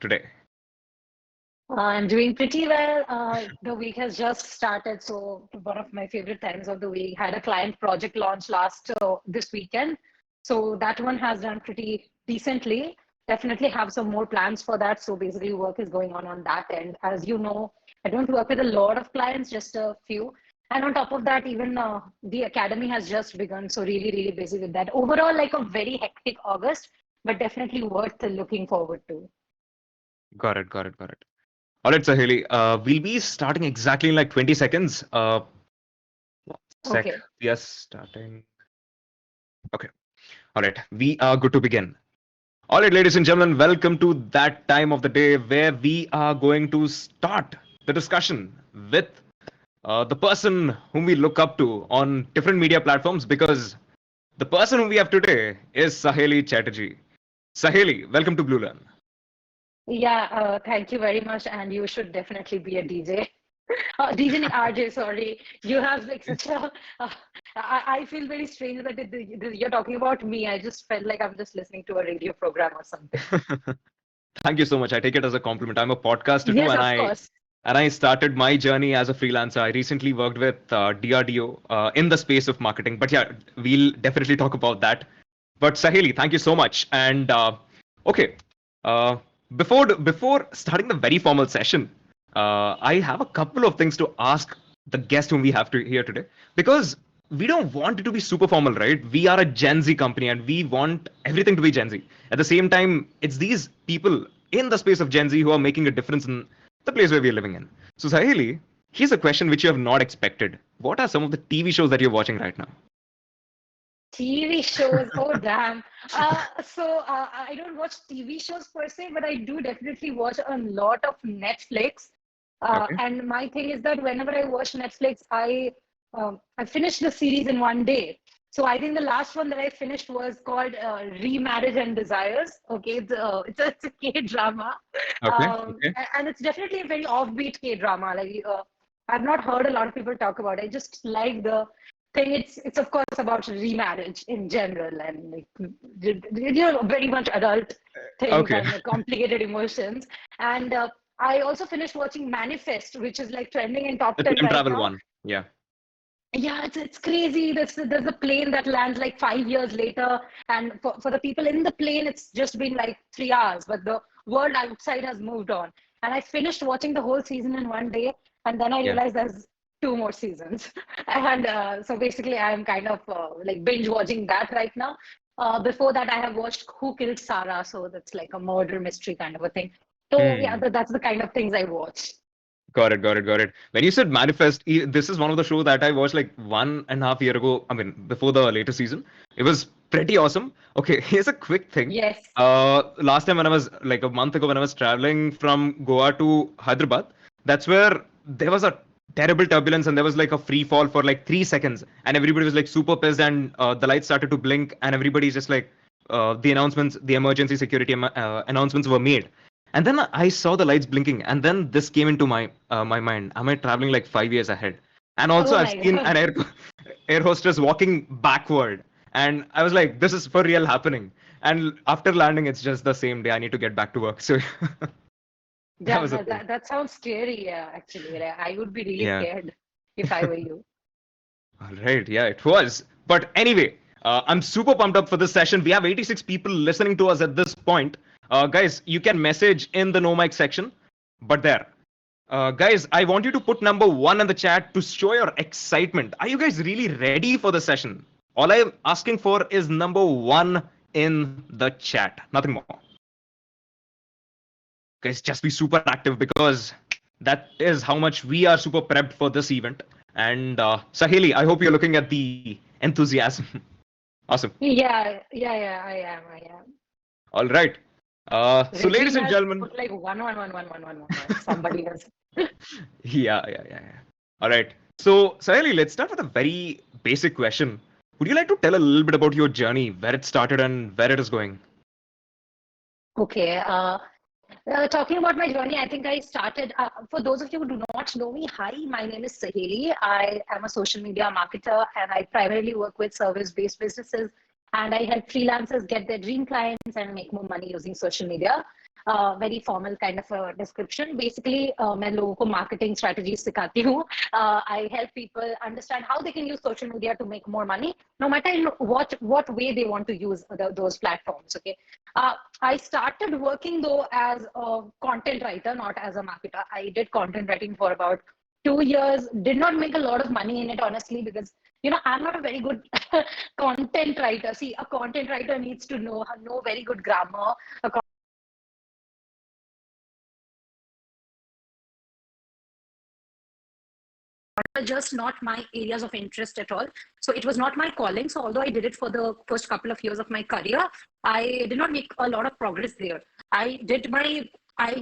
today? I'm doing pretty well. The week has just started, so one of my favorite times of the week. Had a client project launch last this weekend, so that one has done pretty decently. Definitely have some more plans for that. So basically, work is going on that end. As you know, I don't work with a lot of clients, just a few. And on top of that, even the academy has just begun, so really busy with that. Overall, like a very hectic August, but definitely worth looking forward to. Got it. All right, Saheli. We'll be starting exactly in like 20 seconds. One sec. Okay. Yes, starting. Okay. All right. We are good to begin. All right, ladies and gentlemen, welcome to that time of the day where we are going to start the discussion with the person whom we look up to on different media platforms because the person whom we have today is Saheli Chatterjee. Saheli, welcome to BlueLearn. Yeah, thank you very much. And you should definitely be a DJ. DJ and RJ, sorry. You have like such a. I feel very strange that you're talking about me. I just felt like I'm just listening to a radio program or something. Thank you so much. I take it as a compliment. I'm a podcaster too, Yes, and of I course. and I started my journey as a freelancer. I recently worked with DRDO in the space of marketing. But yeah, we'll definitely talk about that. But Saheli, thank you so much. And okay, uh, before starting the very formal session, I have a couple of things to ask the guest whom we have to here today because we don't want it to be super formal, right? We are a Gen Z company and we want everything to be Gen Z. At the same time, it's these people in the space of Gen Z who are making a difference in the place where we're living in. So, Sahili, here's a question which you have not expected. What are some of the TV shows that you're watching right now? TV shows, oh damn. So I don't watch TV shows per se, but I do definitely watch a lot of Netflix. Okay. And my thing is that whenever I watch Netflix, I finish the series in one day. So I think the last one that I finished was called Remarriage and Desires. Okay, it's a K drama, Okay. Okay. and it's definitely a very offbeat K drama. I've not heard a lot of people talk about it. I just like the thing. It's of course about remarriage in general and like very much adult things Okay. and complicated emotions. And I also finished watching Manifest, which is like trending in top The 10 time right travel now. one. Yeah. Yeah, it's crazy. There's a plane that lands like 5 years later, and for the people in the plane, it's just been like 3 hours, but the world outside has moved on. And I finished watching the whole season in one day, and then I Yeah. realized there's two more seasons. And so basically, I'm kind of like binge watching that right now. Before that, I have watched Who Killed Sarah, so that's like a murder mystery kind of a thing. So yeah, Hmm. that's the kind of things I watch. Got it. When you said Manifest, this is one of the shows that I watched like 1.5 year ago. I mean, before the later season, it was pretty awesome. Okay, here's a quick thing. Yes. Last time when I was like a month ago when I was traveling from Goa to Hyderabad, that's where there was a terrible turbulence and there was like a free fall for like 3 seconds, and everybody was like super pissed, and the lights started to blink, and everybody's just like the announcements, the emergency security announcements were made. And then I saw the lights blinking, and then this came into my mind. Am I traveling like 5 years ahead? And also, Oh I've my seen God. an air hostess walking backward, and I was like, "This is for real happening." And after landing, it's just the same day. I need to get back to work. So that Yeah, was the that, thing. that, that sounds scary, actually. Like, I would be really Yeah. scared if I were you. All right. Yeah, it was. But anyway, I'm super pumped up for this session. We have 86 people listening to us at this point. Guys, you can message in the no mic section. But there. Guys, I want you to put number one in the chat to show your excitement. Are you guys really ready for the session? All I'm asking for is number one in the chat. Nothing more. Guys, just be super active because that is how much we are super prepped for this event. And Sahili, I hope you're looking at the enthusiasm. Awesome. Yeah, I am. All right. So, ladies Regine and has gentlemen, put like one. Somebody has. yeah. All right. So, Sahili, let's start with a very basic question. Would you like to tell a little bit about your journey, where it started and where it is going? Okay. Talking about my journey, I think I started. For those of you who do not know me, hi, my name is Saheli. I am a social media marketer and I primarily work with service based businesses, and I help freelancers get their dream clients and make more money using social media. very formal kind of a description. Basically, मैं लोगों को marketing strategies सिखाती हूँ. I help people understand how they can use social media to make more money, no matter in what way they want to use those platforms. Okay. I started working though as a content writer, not as a marketer. I did content writing for about 2 years. Did not make a lot of money in it, honestly, because I'm not a very good content writer. See, a content writer needs to know very good grammar. A just not my areas of interest at all. So it was not my calling. So although I did it for the first couple of years of my career, I did not make a lot of progress there. I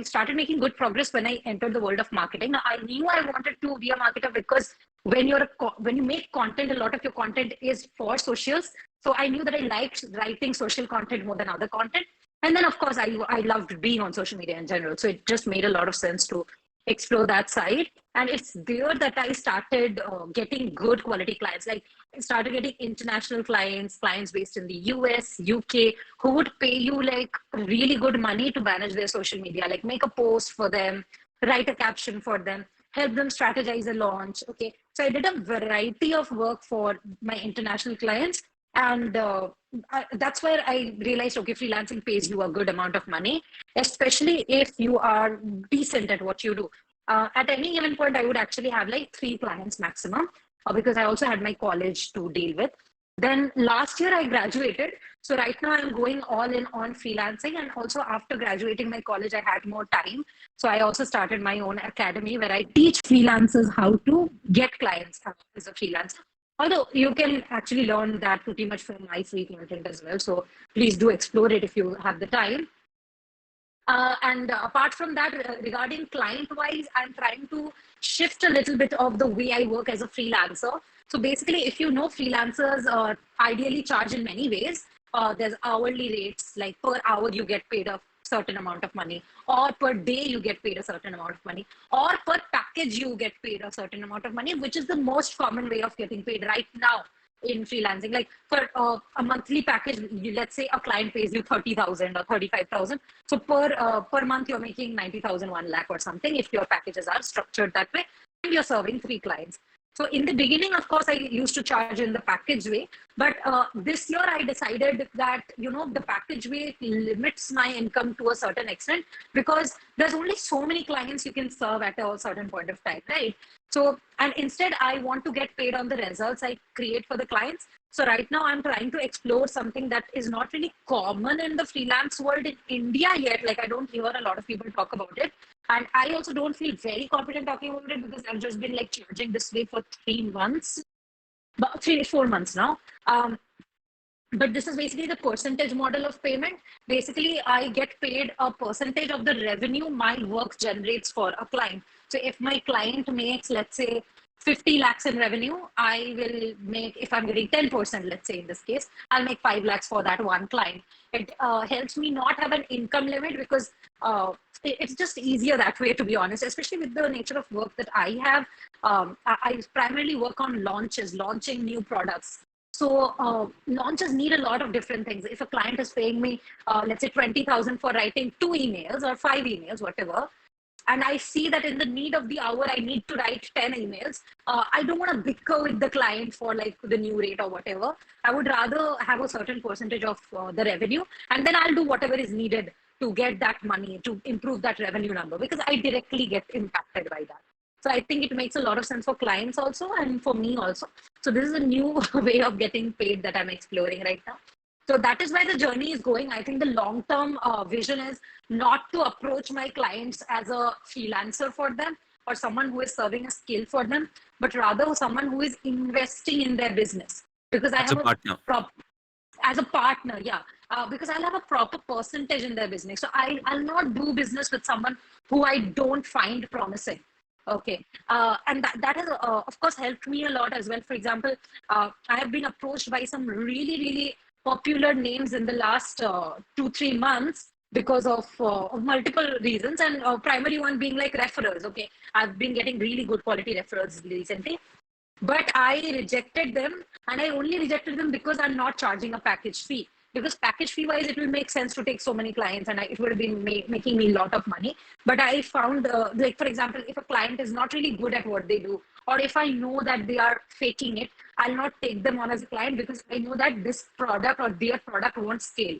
started making good progress when I entered the world of marketing. Now, I knew I wanted to be a marketer because when when you make content, a lot of your content is for socials. So I knew that I liked writing social content more than other content. And then of course I loved being on social media in general. So it just made a lot of sense to explore that side. And it's there that I started getting good quality clients. Like I started getting international clients based in the US, UK, who would pay you like really good money to manage their social media, like make a post for them, write a caption for them, help them strategize a launch. Okay. So I did a variety of work for my international clients. And that's where I realized, okay, freelancing pays you a good amount of money, especially if you are decent at what you do. At any given point, I would actually have like 3 clients maximum, because I also had my college to deal with. Then last year I graduated. So right now I'm going all in on freelancing. And also after graduating my college, I had more time. So I also started my own academy where I teach freelancers how to get clients as a freelancer. Although you can actually learn that pretty much from my free content as well. So please do explore it if you have the time. And apart from that, regarding client wise, I'm trying to shift a little bit of the way I work as a freelancer. So basically, if you know, freelancers ideally charge in many ways. There's hourly rates, like per hour you get paid a certain amount of money, or per day you get paid a certain amount of money, or per package you get paid a certain amount of money, which is the most common way of getting paid right now in freelancing. Like for a monthly package, let's say a client pays you 30,000 or 35,000. So per month, you're making 90,000, 1 lakh or something if your packages are structured that way and you're serving 3 clients. So in the beginning, of course, I used to charge in the package way. But this year, I decided that, the package way limits my income to a certain extent because there's only so many clients you can serve at a certain point of time, right? So, and instead, I want to get paid on the results I create for the clients. So right now, I'm trying to explore something that is not really common in the freelance world in India yet. Like I don't hear a lot of people talk about it. And I also don't feel very confident talking about it because I've just been like charging this way for 3 months, about 4 months now. But this is basically the percentage model of payment. Basically, I get paid a percentage of the revenue my work generates for a client. So if my client makes, let's say, 50 lakhs in revenue, I will make, if I'm getting 10%, let's say in this case, I'll make 5 lakhs for that one client. It helps me not have an income limit because it's just easier that way, to be honest, especially with the nature of work that I have. I primarily work on launching new products. So launches need a lot of different things. If a client is paying me, let's say 20,000 for writing 2 emails or 5 emails, whatever, and I see that in the need of the hour, I need to write 10 emails. I don't want to bicker with the client for like the new rate or whatever. I would rather have a certain percentage of the revenue, and then I'll do whatever is needed to get that money to improve that revenue number because I directly get impacted by that. So I think it makes a lot of sense for clients also and for me also. So this is a new way of getting paid that I'm exploring right now. So that is where the journey is going. I think the long-term vision is not to approach my clients as a freelancer for them or someone who is serving a skill for them, but rather someone who is investing in their business. Because I As a have partner. as a partner, yeah, because I'll have a proper percentage in their business. So I'll not do business with someone who I don't find promising. Okay. And that has, of course, helped me a lot as well. For example, I have been approached by some really, really popular names in the last 2-3 months because of multiple reasons, and primary one being like referrals. Okay. I've been getting really good quality referrals recently. But I rejected them, and I only rejected them because I'm not charging a package fee. because package fee wise, it will make sense to take so many clients and it would have been making me a lot of money. But I found, like, for example, if a client is not really good at what they do, or if I know that they are faking it, I'll not take them on as a client because I know that this product or their product won't scale.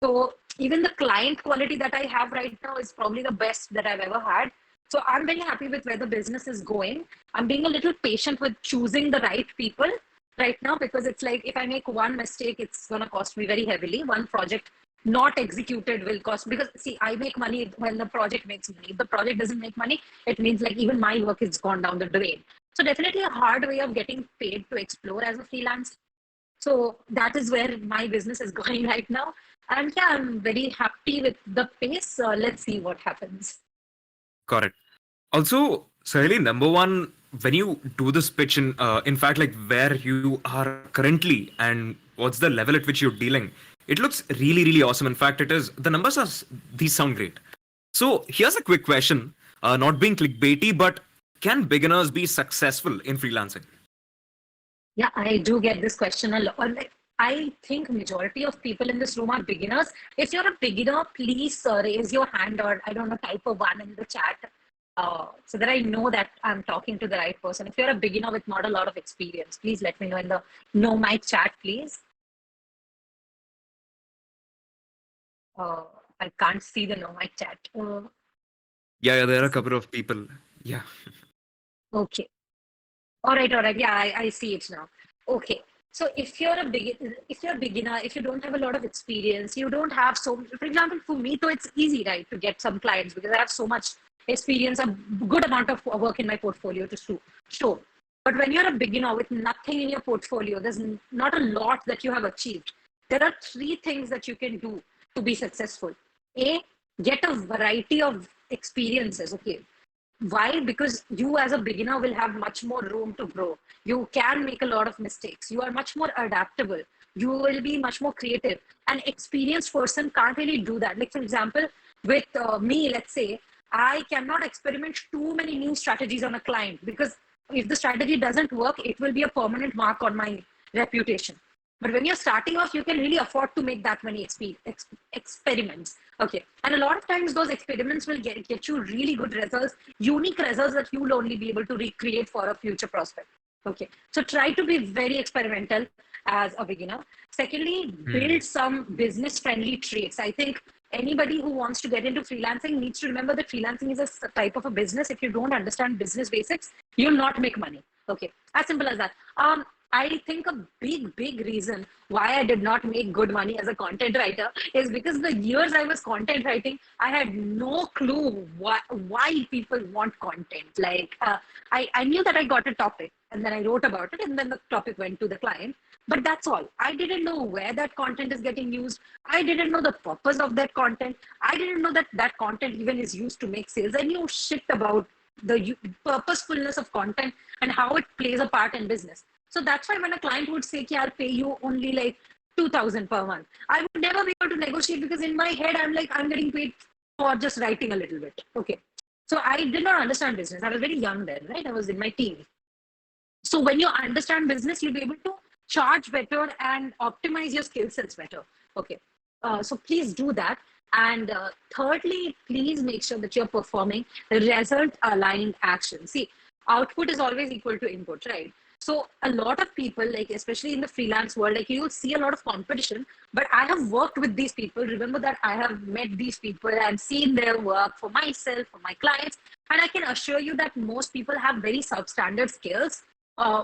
So even the client quality that I have right now is probably the best that I've ever had. So I'm very happy with where the business is going. I'm being a little patient with choosing the right people right now, because it's like if I make one mistake, it's going to cost me very heavily. One project not executed will cost, because see, I make money when the project makes money. If the project doesn't make money, it means like even my work is gone down the drain. So definitely a hard way of getting paid to explore as a freelance. So that is where my business is going right now. And yeah, I'm very happy with the pace. Let's see what happens. Got it. Also, Saheli, number one, when you do this pitch in fact, like where you are currently and what's the level at which you're dealing, it looks really, really awesome. In fact, it is, the numbers are, these sound great. So here's a quick question, not being clickbaity, but can beginners be successful in freelancing? Yeah, I do get this question a lot. Like, I think majority of people in this room are beginners. If you're a beginner, please raise your hand, or I don't know, type a one in the chat, so that I know that I'm talking to the right person. If you're a beginner with not a lot of experience, please let me know in the no mic chat, please. Uh, I can't see the no mic chat. Yeah, there are a couple of people. Yeah. Okay. All right, all right. Yeah, I see it now. Okay. So if you're a beginner, if you don't have a lot of experience, you don't have so, for example, for me, though, it's easy, right, to get some clients because I have so much experience, a good amount of work in my portfolio to show. But when you're a beginner with nothing in your portfolio, there's not a lot that you have achieved. There are three things that you can do to be successful. A, get a variety of experiences. Okay, why? Because you as a beginner will have much more room to grow. You can make a lot of mistakes. You are much more adaptable. You will be much more creative. An experienced person can't really do that. Like, for example, with me, let's say, I cannot experiment too many new strategies on a client, because if the strategy doesn't work, it will be a permanent mark on my reputation. But when you're starting off, you can really afford to make that many experiments. Okay. And a lot of times those experiments will get you really good results, unique results that you will only be able to recreate for a future prospect. Okay. So try to be very experimental as a beginner. Secondly, build some business friendly traits. I think anybody who wants to get into freelancing needs to remember that freelancing is a type of a business. If you don't understand business basics, you'll not make money. Okay. As simple as that. I think a big reason why I did not make good money as a content writer is because the years I was content writing, I had no clue why people want content. Like, I knew that I got a topic and then I wrote about it and then the topic went to the client. But that's all. I didn't know where that content is getting used. I didn't know the purpose of that content. I didn't know that that content even is used to make sales. I knew shit about the purposefulness of content and how it plays a part in business. So that's why when a client would say, I'll pay you only like 2,000 per month, I would never be able to negotiate, because in my head, I'm like, I'm getting paid for just writing a little bit. Okay. So I did not understand business. I was very young then, right? I was in my teens. So when you understand business, you'll be able to charge better and optimize your skill sets better. Okay. So please do that. And thirdly, please make sure that you're performing result aligned action. See, output is always equal to input, right? So a lot of people, like especially in the freelance world, like you'll see a lot of competition, but I have worked with these people. Remember that I have met these people and seen their work for myself, for my clients. And I can assure you that most people have very substandard skills,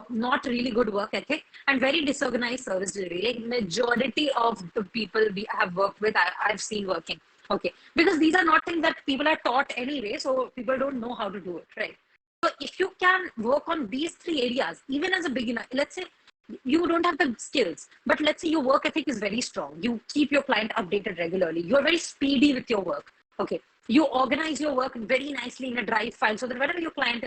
not really good work ethic, and very disorganized service delivery. Like majority of the people we have worked with, I've seen working. Okay, because these are not things that people are taught anyway, so people don't know how to do it, right? So if you can work on these three areas, even as a beginner, let's say you don't have the skills, but let's say your work ethic is very strong. You keep your client updated regularly. You're very speedy with your work. Okay. You organize your work very nicely in a drive file so that whenever your client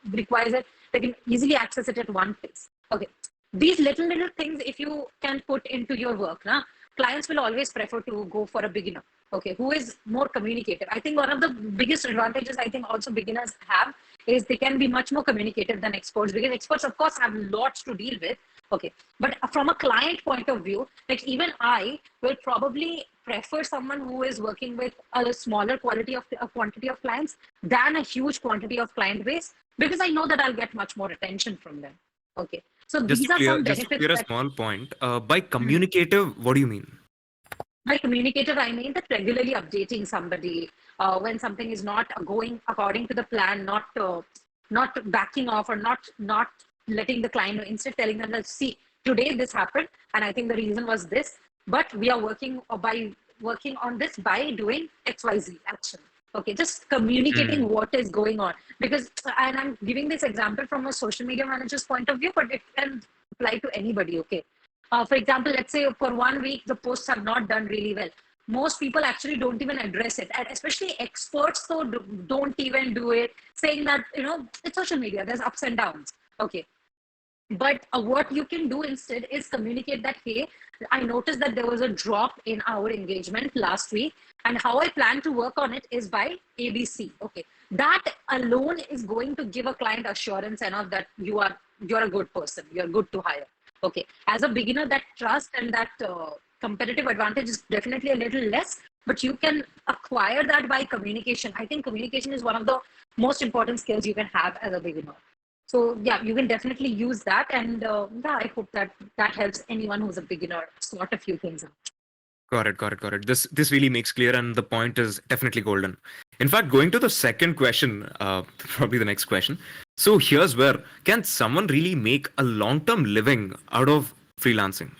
requires it, they can easily access it at one place. Okay. These little things, if you can put into your work, clients will always prefer to go for a beginner. Okay, who is more communicative. I think one of the biggest advantages I think also beginners have is they can be much more communicative than experts, because experts, of course, have lots to deal with. Okay, but from a client point of view, like even I will probably prefer someone who is working with a smaller quantity of clients than a huge quantity of client base, because I know that I'll get much more attention from them. Okay, so these are some Just to benefits clear a that. small point, by Mhm. communicative, what do you mean? By communicator, I mean that regularly updating somebody when something is not going according to the plan, not backing off or not letting the client know. Instead, telling them that, see, today this happened, and I think the reason was this, but we are working on this by doing XYZ action. Okay, just communicating Hmm. what is going on, because, and I'm giving this example from a social media manager's point of view, but it can apply to anybody. Okay, for example, let's say for 1 week, the posts have not done really well. Most people actually don't even address it. And especially experts, so don't even do it, saying that, it's social media, there's ups and downs. Okay. But what you can do instead is communicate that, hey, I noticed that there was a drop in our engagement last week, and how I plan to work on it is by ABC. Okay. That alone is going to give a client assurance enough that you're a good person, you're good to hire. Okay. As a beginner, that trust and that competitive advantage is definitely a little less, but you can acquire that by communication. I think communication is one of the most important skills you can have as a beginner. So yeah, you can definitely use that, and yeah, I hope that that helps anyone who's a beginner sort a few things out. Got it, got it, got it. This really makes clear, and the point is definitely golden. In fact, going to the second question, probably the next question. So here's where, can someone really make a long-term living out of freelancing?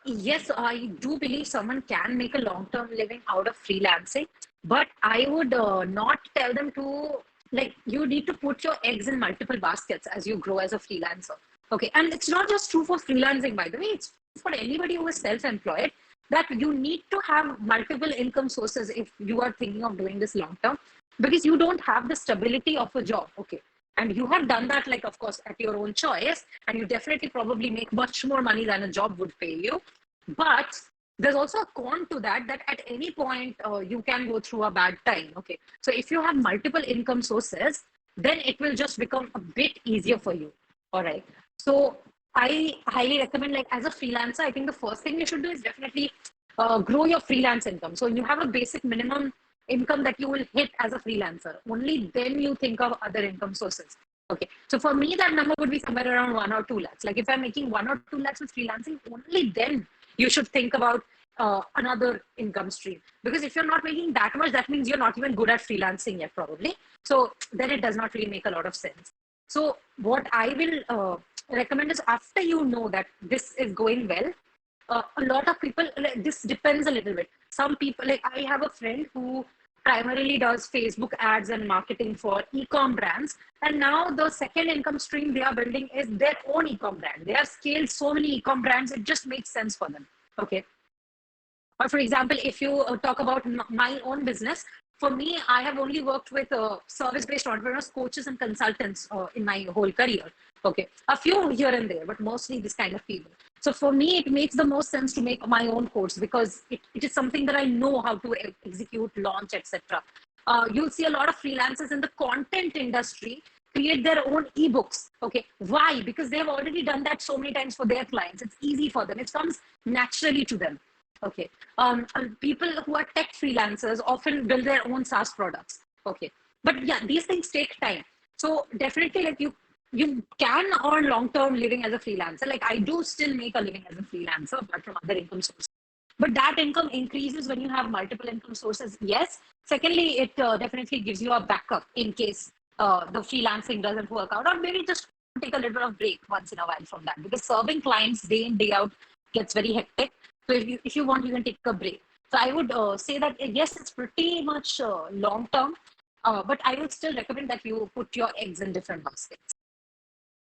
Yes, I do believe someone can make a long-term living out of freelancing, but I would not tell them to, like, you need to put your eggs in multiple baskets as you grow as a freelancer. Okay, and it's not just true for freelancing, by the way, it's for anybody who is self-employed, that you need to have multiple income sources if you are thinking of doing this long term, because you don't have the stability of a job. Okay, and you have done that, like, of course, at your own choice, and you definitely probably make much more money than a job would pay you. But there's also a con to that, that at any point you can go through a bad time. Okay, so if you have multiple income sources, then it will just become a bit easier for you. All right, so I highly recommend, like, as a freelancer, I think the first thing you should do is definitely grow your freelance income. So you have a basic minimum income that you will hit as a freelancer. Only then you think of other income sources. Okay. So for me, that number would be somewhere around 1 or 2 lakhs. Like if I'm making 1 or 2 lakhs with freelancing, only then you should think about another income stream. Because if you're not making that much, that means you're not even good at freelancing yet, probably. So then it does not really make a lot of sense. So what I will recommend is, after you know that this is going well, a lot of people, like, this depends a little bit. Some people, like, I have a friend who primarily does Facebook ads and marketing for e-com brands, and now the second income stream they are building is their own e-com brand. They have scaled so many e-com brands, it just makes sense for them. Okay. Or for example, if you talk about my own business, for me, I have only worked with service-based entrepreneurs, coaches, and consultants in my whole career. Okay, a few here and there, but mostly this kind of people. So for me, it makes the most sense to make my own course, because it is something that I know how to execute, launch, etc. You'll see a lot of freelancers in the content industry create their own ebooks. Okay, why? Because they have already done that so many times for their clients. It's easy for them. It comes naturally to them. Okay. People who are tech freelancers often build their own SaaS products. Okay. But yeah, these things take time. So definitely, like, you can earn long-term living as a freelancer. Like, I do still make a living as a freelancer, but from other income sources. But that income increases when you have multiple income sources. Yes. Secondly, it definitely gives you a backup in case the freelancing doesn't work out, or maybe just take a little bit of break once in a while from that, because serving clients day in day out gets very hectic. So if you want, you can take a break. So I would say that, yes, it's pretty much long term, but I would still recommend that you put your eggs in different baskets.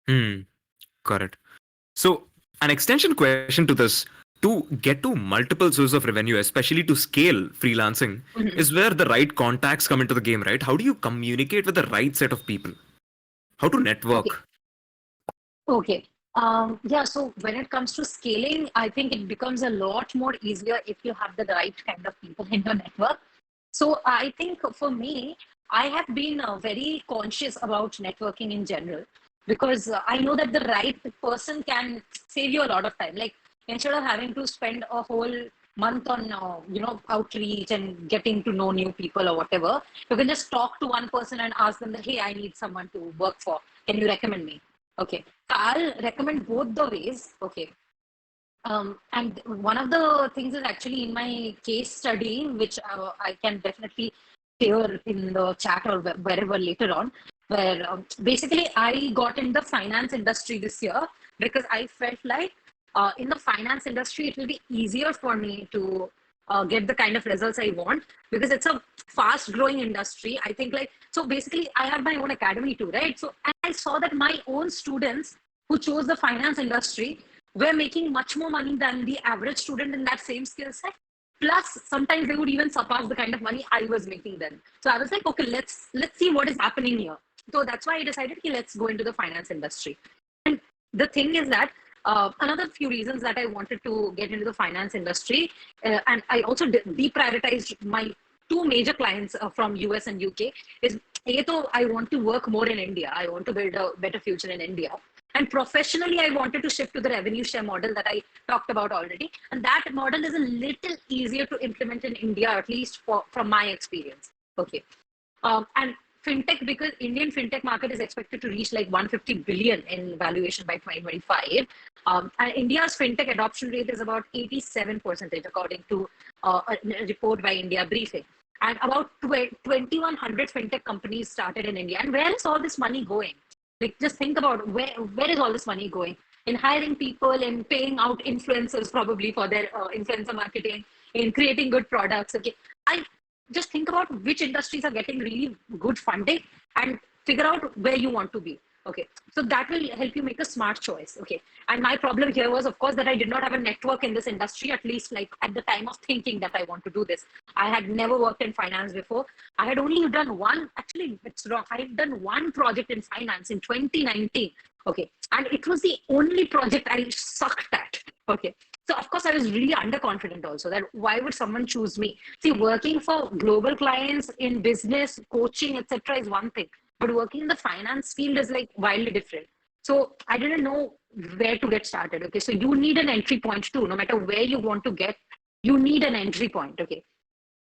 Hmm, got it. So, an extension question to this, to get to multiple sources of revenue, especially to scale freelancing, Mhm. is where the right contacts come into the game, right? How do you communicate with the right set of people? How to Okay. network? Okay. Yeah, so when it comes to scaling, I think it becomes a lot more easier if you have the right kind of people in your network. So I think for me, I have been very conscious about networking in general, because I know that the right person can save you a lot of time. Like instead of having to spend a whole month on outreach and getting to know new people or whatever, you can just talk to one person and ask them that, hey, I need someone to work for. Can you recommend me? Okay, so I'll recommend both the ways. Okay. And one of the things is actually in my case study, which I can definitely share in the chat or wherever later on, where basically I got in the finance industry this year because I felt like in the finance industry, it will be easier for me to get the kind of results I want because it's a fast growing industry. I think like, so basically I have my own academy too, right? So, and I saw that my own students who chose the finance industry were making much more money than the average student in that same skill set. Plus, sometimes they would even surpass the kind of money I was making then. So I was like, okay, let's see what is happening here. So that's why I decided, okay, let's go into the finance industry. And the thing is that another few reasons that I wanted to get into the finance industry, and I also deprioritized my two major clients from US and UK is I want to work more in India. I want to build a better future in India. And professionally, I wanted to shift to the revenue share model that I talked about already. And that model is a little easier to implement in India, at least from my experience. Okay. And fintech, because Indian fintech market is expected to reach like 150 billion in valuation by 2025. And India's fintech adoption rate is about 87%, according to a report by India Briefing. And about 2,100 fintech companies started in India. And where is all this money going? Like, just think about where is all this money going? In hiring people, in paying out influencers probably for their influencer marketing, in creating good products. Okay, I just think about which industries are getting really good funding and figure out where you want to be. Okay, so that will help you make a smart choice. Okay, and my problem here was, of course, that I did not have a network in this industry, at least like at the time of thinking that I want to do this. I had never worked in finance before. I had only done one, actually, it's wrong. I had done one project in finance in 2019. Okay, and it was the only project I sucked at. Okay, so of course I was really underconfident also that why would someone choose me? See, working for global clients in business, coaching, etc. is one thing, but working in the finance field is like wildly different. So I didn't know where to get started. Okay, so you need an entry point too. No matter where you want to get, you need an entry point. Okay,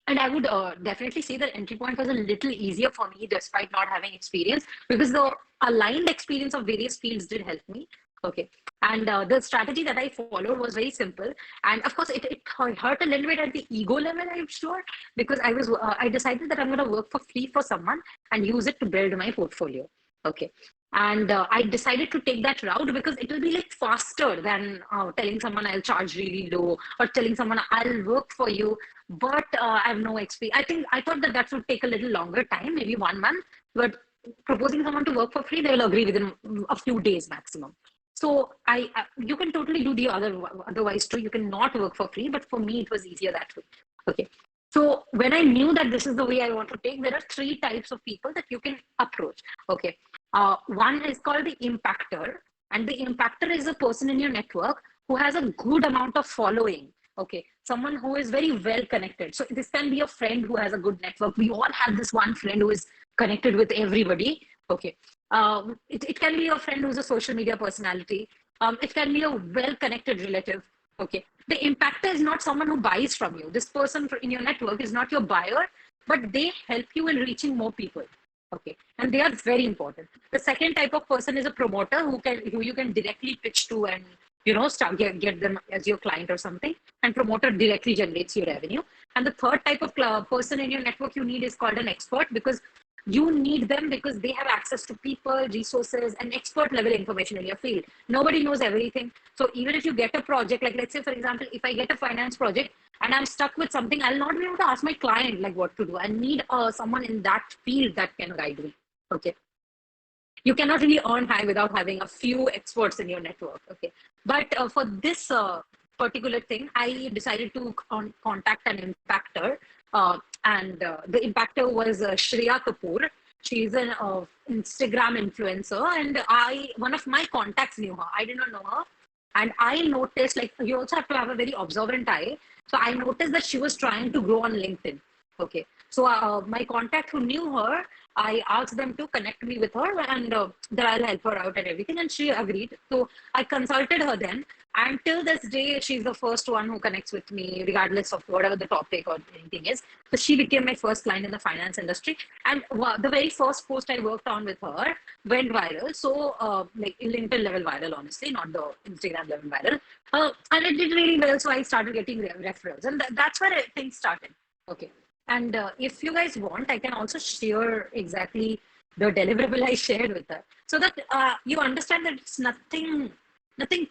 and I would definitely say that entry point was a little easier for me despite not having experience because the aligned experience of various fields did help me. Okay. And the strategy that I followed was very simple. And of course, it hurt a little bit at the ego level, I'm sure, because I decided that I'm going to work for free for someone and use it to build my portfolio. Okay. And I decided to take that route because it will be like faster than telling someone I'll charge really low or telling someone I'll work for you, but I have no experience. I thought that would take a little longer time, maybe 1 month, but proposing someone to work for free, they will agree within a few days maximum. So you can totally do the otherwise too. You can not work for free, but for me, it was easier that way. Okay. So when I knew that this is the way I want to take, there are three types of people that you can approach. Okay. One is called the impactor, and the impactor is a person in your network who has a good amount of following. Okay, someone who is very well connected. So this can be a friend who has a good network. We all have this one friend who is connected with everybody. Okay, it can be a friend who's a social media personality. It can be a well connected relative. Okay, the impactor is not someone who buys from you. This person in your network is not your buyer, but they help you in reaching more people. Okay, and they are very important. The second type of person is a promoter who you can directly pitch to and start get them as your client or something, and promoter directly generates your revenue. And the third type of person in your network you need is called an expert, because you need them because they have access to people, resources, and expert level information in your field. Nobody knows everything. So even if you get a project, like let's say, for example, if I get a finance project and I'm stuck with something, I'll not be able to ask my client like what to do. I need someone in that field that can guide me. Okay. You cannot really earn high without having a few experts in your network. Okay. But for this particular thing, I decided to contact an impactor. And the impactor was Shreya Kapoor. She's an Instagram influencer, and one of my contacts knew her. I did not know her, and I noticed, like, you also have to have a very observant eye. So I noticed that she was trying to grow on LinkedIn. Okay, so my contact who knew her I asked them to connect me with her and that I'll help her out and everything. And she agreed. So I consulted her then. And till this day, she's the first one who connects with me, regardless of whatever the topic or anything is. So she became my first client in the finance industry. And the very first post I worked on with her went viral. So, like LinkedIn level viral, honestly, not the Instagram level viral. And it did really well. So I started getting referrals. And that's where things started. Okay. And if you guys want, I can also share exactly the deliverable I shared with her, so that you understand that it's nothing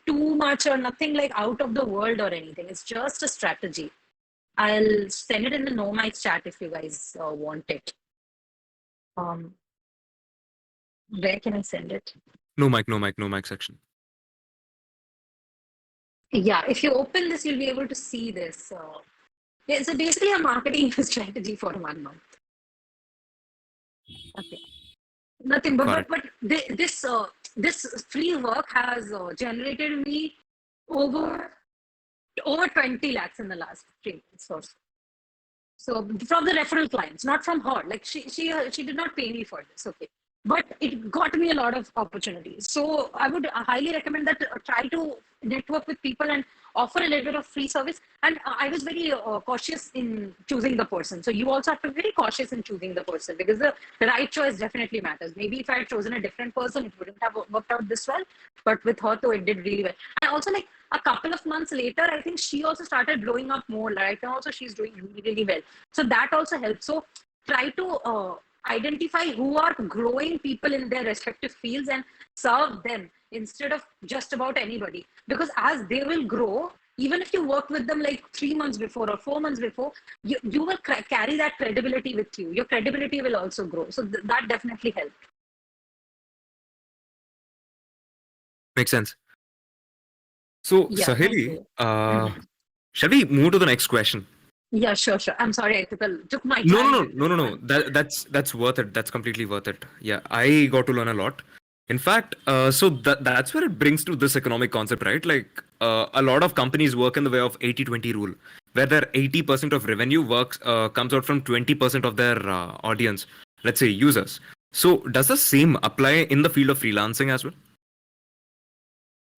too much or nothing like out of the world or anything. It's just a strategy. I'll send it in the No Mic chat if you guys want it. Um, where can I send it? No mic section. Yeah, if you open this, you'll be able to see this. Yeah, so basically a marketing strategy for 1 month. Okay. Nothing, Got it. but this free work has generated me over 20 lakhs in the last 3 months or so. So from the referral clients, not from her. Like she did not pay me for this. Okay, but it got me a lot of opportunities. So I would highly recommend that try to network with people and offer a little bit of free service. And I was very cautious in choosing the person. So you also have to be very cautious in choosing the person, because the right choice definitely matters. Maybe if I had chosen a different person, it wouldn't have worked out this well. But with her, though, it did really well. And also, like a couple of months later, I think she also started blowing up more. Right now, also she's doing really, really well. So that also helps. So try to identify who are growing people in their respective fields and serve them instead of just about anybody. Because as they will grow, even if you worked with them like 3 months before or 4 months before, you will carry that credibility with you. Your credibility will also grow. So that definitely helps. Makes sense. So, Yeah, thank Saheli, you. Mhm. shall we move to the next question? Yeah, sure. I'm sorry I took my No, no, time no, with no, this no, no. one. That's worth it. That's completely worth it. Yeah, I got to learn a lot. In fact, so that's where it brings to this economic concept, right? Like a lot of companies work in the way of 80-20 rule, where their 80% of revenue works comes out from 20% of their audience, let's say users. So does the same apply in the field of freelancing as well?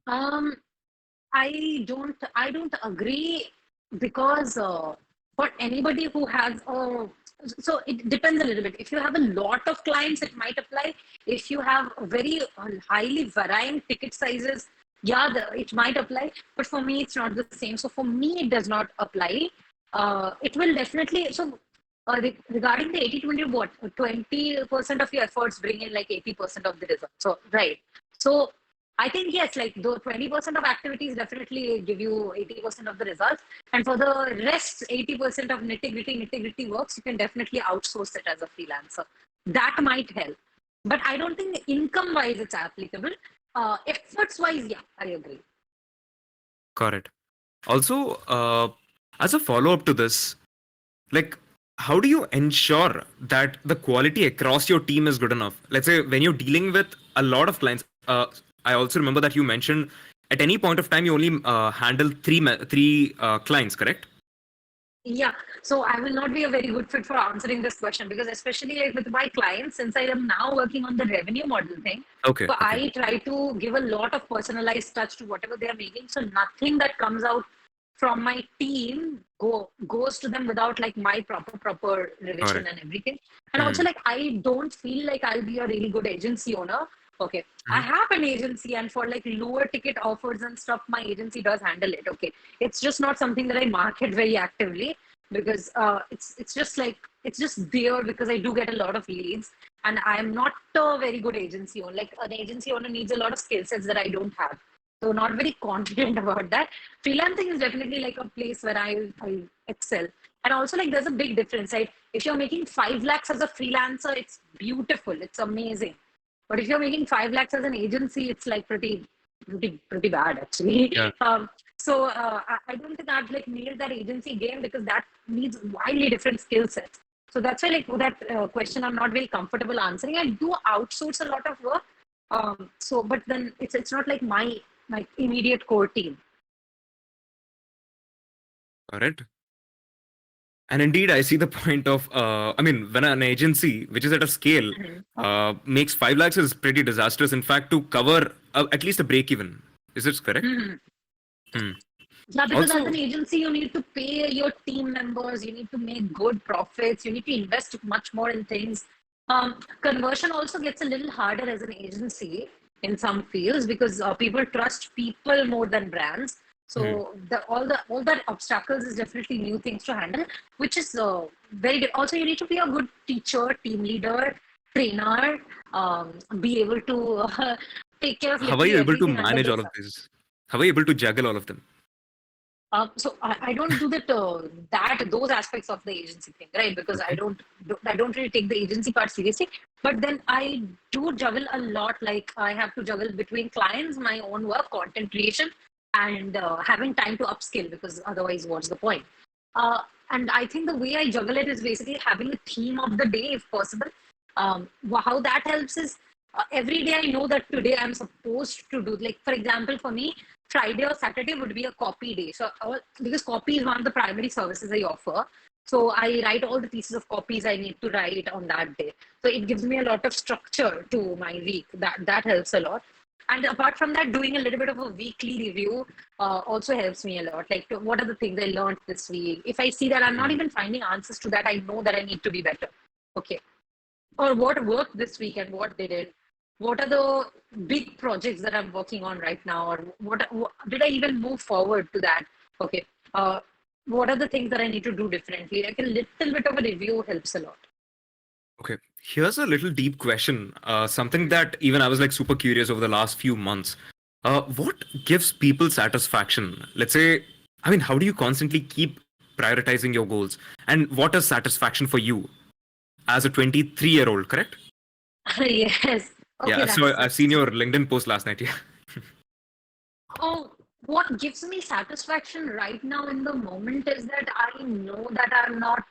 Um, I don't agree, because for anybody who has a, so it depends a little bit. If you have a lot of clients, it might apply. If you have very highly varying ticket sizes, yeah, it might apply. But for me, it's not the same. So for me, it does not apply. It will definitely. So regarding the 80-20, what 20% of your efforts bring in like 80% of the results. So right. So I think yes, like the 20% of activities definitely give you 80% of the results. And for the rest, 80% of nitty gritty works, you can definitely outsource it as a freelancer. That might help. But I don't think income wise it's applicable. Efforts wise, yeah, I agree. Correct. Also, as a follow up to this, like how do you ensure that the quality across your team is good enough? Let's say when you're dealing with a lot of clients, I also remember that you mentioned at any point of time you only handle three clients, correct? Yeah, so I will not be a very good fit for answering this question, because especially like with my clients, since I am now working on the revenue model thing, Okay, so okay. I try to give a lot of personalized touch to whatever they are making. So nothing that comes out from my team goes to them without like my proper Got revision it. and everything. And also Mm-hmm. like I don't feel like I'll be a really good agency owner. Okay, I Mm-hmm. have an agency, and for like lower ticket offers and stuff, my agency does handle it. Okay, it's just not something that I market very actively, because it's just like it's just there because I do get a lot of leads, and I'm not a very good agency owner. Like an agency owner needs a lot of skill sets that I don't have, so not very confident about that. Freelancing is definitely like a place where I excel. And also like there's a big difference, right? If you're making 5 lakhs as a freelancer, it's beautiful, it's amazing. But if you're making 5 lakhs as an agency, it's like pretty bad actually. Yeah. So I don't think I've like nailed that agency game, because that needs widely different skill sets. So that's why like that question I'm not very comfortable answering. I do outsource a lot of work. So but then it's not like my immediate core team. Correct. And indeed, I see the point of, I mean, when an agency, which is at a scale, Mhm. makes 5 lakhs is pretty disastrous. In fact, to cover at least a break even. Is this correct? Mhm. Hmm. Yeah, because as Also, an agency, you need to pay your team members, you need to make good profits, you need to invest much more in things. Conversion also gets a little harder as an agency in some fields because people trust people more than brands. hmm. So all that obstacles is definitely new things to handle, which is very good. Also, you need to be a good teacher, team leader, trainer, be able to take care of How are you literally able to everything under manage the all of sun. this? How are you able to juggle all of them? So I don't do those aspects of the agency thing, right? Because Okay. I don't really take the agency part seriously. But then I do juggle a lot. Like I have to juggle between clients, my own work, content creation, and having time to upskill. Because otherwise, what's the point? Uh, and I think the way I juggle it is basically having a theme of the day, if possible. How that helps is every day I know that today I'm supposed to do. Like for example, for me, Friday or Saturday would be a copy day. So because copy is one of the primary services I offer. So I write all the pieces of copies I need to write on that day. So it gives me a lot of structure to my week. That helps a lot. And apart from that, doing a little bit of a weekly review also helps me a lot. Like, what are the things I learned this week? If I see that I'm not Hmm. even finding answers to that, I know that I need to be better. Okay, or what worked this week and what didn't. What are the big projects that I'm working on right now, or what did I even move forward to that? Okay, uh, what are the things that I need to do differently? Like a little bit of a review helps a lot. Okay. Here's a little deep question. Something Mhm. that even I was like super curious over the last few months. What gives people satisfaction? Let's say, I mean, how do you constantly keep prioritizing your goals? And what is satisfaction for you as a 23-year-old, correct? Yes. Okay, Yeah. So I've that's seen your LinkedIn post last night. Yeah. oh, what gives me satisfaction right now in the moment is that I know that I'm not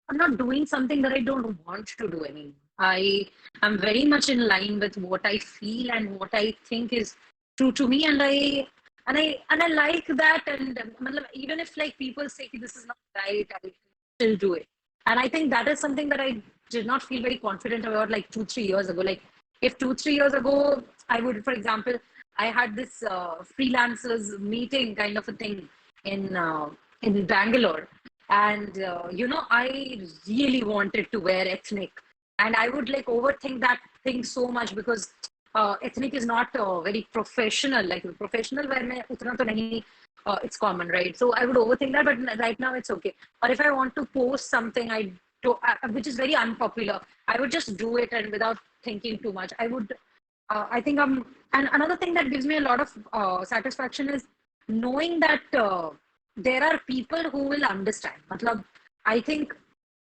I'm not doing something that I don't want to do anymore. I am very much in line with what I feel and what I think is true to me, and I like that. And even if like people say this is not right, I still do it. And I think that is something that I did not feel very confident about like 2 3 years ago. Like if 2 3 years ago I would, for example, I had this freelancers meeting kind of a thing in Bangalore, and I really wanted to wear ethnic, and I would like overthink that thing so much because ethnic is not very professional. Like professional wear mein utna to nahi, it's common, right? So I would overthink that, but right now it's okay. Or if I want to post something I do, which is very unpopular, I would just do it and without thinking too much. I think and another thing that gives me a lot of satisfaction is knowing that there are people who will understand. Matlab, I think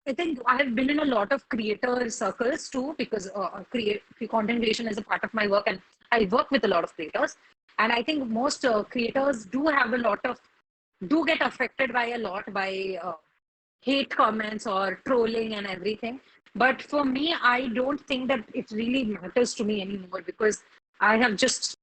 I think I have been in a lot of creator circles too because content creation is a part of my work, and I work with a lot of creators. And I think most creators do have a lot of do get affected by a lot by hate comments or trolling and everything. But for me, I don't think that it really matters to me anymore because I have just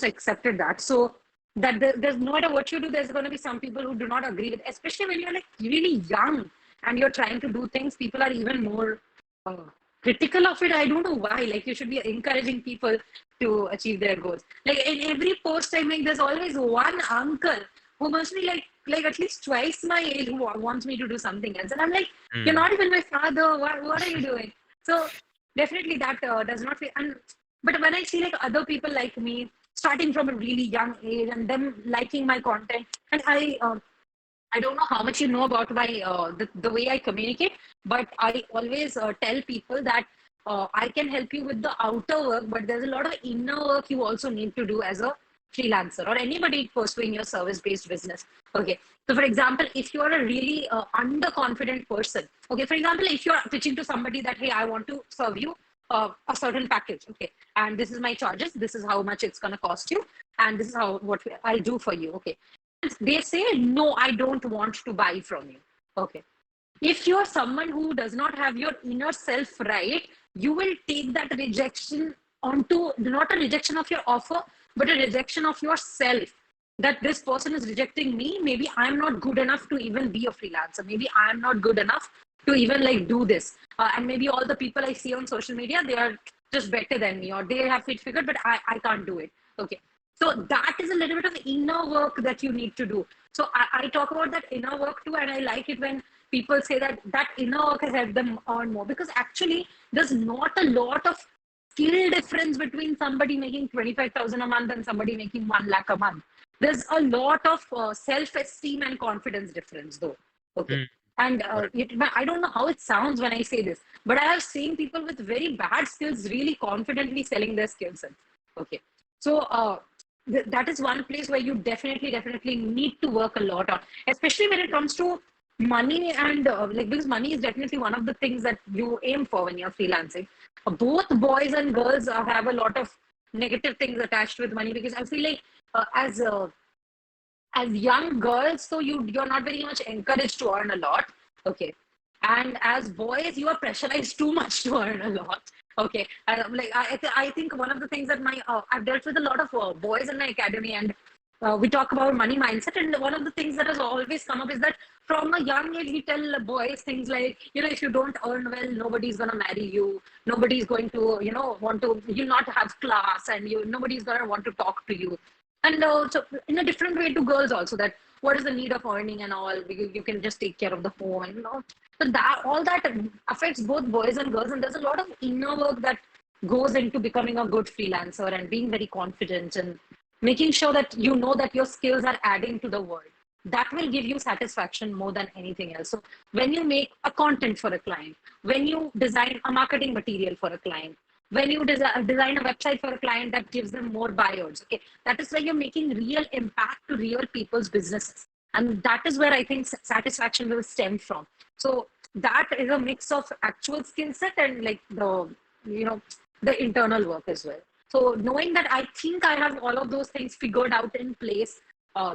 accepted that. So that there's no matter what you do, there's going to be some people who do not agree with, especially when you're like really young and you're trying to do things. People are even more uh, critical of it. I don't know why. Like you should be encouraging people to achieve their goals. Like in every post I make, there's always one uncle who must be like at least twice my age who wants me to do something else, and I'm like, you're Hmm. not even my father. What are you doing? So definitely that does not feel. And but when I see like other people like me starting from a really young age and them liking my content, and I don't know how much you know about the way I communicate, but I always tell people that I can help you with the outer work, but there's a lot of inner work you also need to do as a freelancer or anybody pursuing your service-based business. Okay. So, for example, if you're a really underconfident person, okay, for example, if you're pitching to somebody that, hey, I want to serve you a certain package, okay, and this is my charges, this is how much it's going to cost you, and this is how what I'll do for you, okay, they say, no, I don't want to buy from you. Okay. If you're someone who does not have your inner self right, you will take that rejection onto not a rejection of your offer, but a rejection of yourself. that this person is rejecting me. Maybe I'm not good enough to even be a freelancer. Maybe I'm not good enough to even like do this. And maybe all the people I see on social media, they are just better than me, or they have it figured, but I can't do it. Okay. So that is a little bit of inner work that you need to do. So I talk about that inner work too, and I like it when people say that that inner work has helped them earn more, because actually there's not a lot of skill difference between somebody making 25,000 a month and somebody making 1 lakh a month. There's a lot of self-esteem and confidence difference though. Okay. Hmm. And Got it. I don't know how it sounds when I say this, but I have seen people with very bad skills really confidently selling their skill sets. Okay. So that is one place where you definitely need to work a lot on, especially when it comes to money. And like, because money is definitely one of the things that you aim for when you're freelancing. Both boys and girls have a lot of negative things attached with money, because I feel like as young girls, so you're not very much encouraged to earn a lot. Okay. And as boys, you are pressurized too much to earn a lot. Okay. I think one of the things that I've dealt with a lot of boys in my academy, and we talk about money mindset. And one of the things that has always come up is that from a young age, we tell boys things like, if you don't earn well, nobody's going to marry you. Nobody's going to, want to, you'll not have class, and nobody's going to want to talk to you. And so in a different way to girls also, that what is the need of earning and all, you can just take care of the home, and so that all that affects both boys and girls. And there's a lot of inner work that goes into becoming a good freelancer and being very confident and making sure that that your skills are adding to the world. That will give you satisfaction more than anything else. So when you make a content for a client, when you design a marketing material for a client, when you design a website for a client that gives them more buyers, okay, that is where you're making real impact to real people's businesses. And that is where I think satisfaction will stem from. So that is a mix of actual skill set and like you know the internal work as well. So knowing that I think I have all of those things figured out in place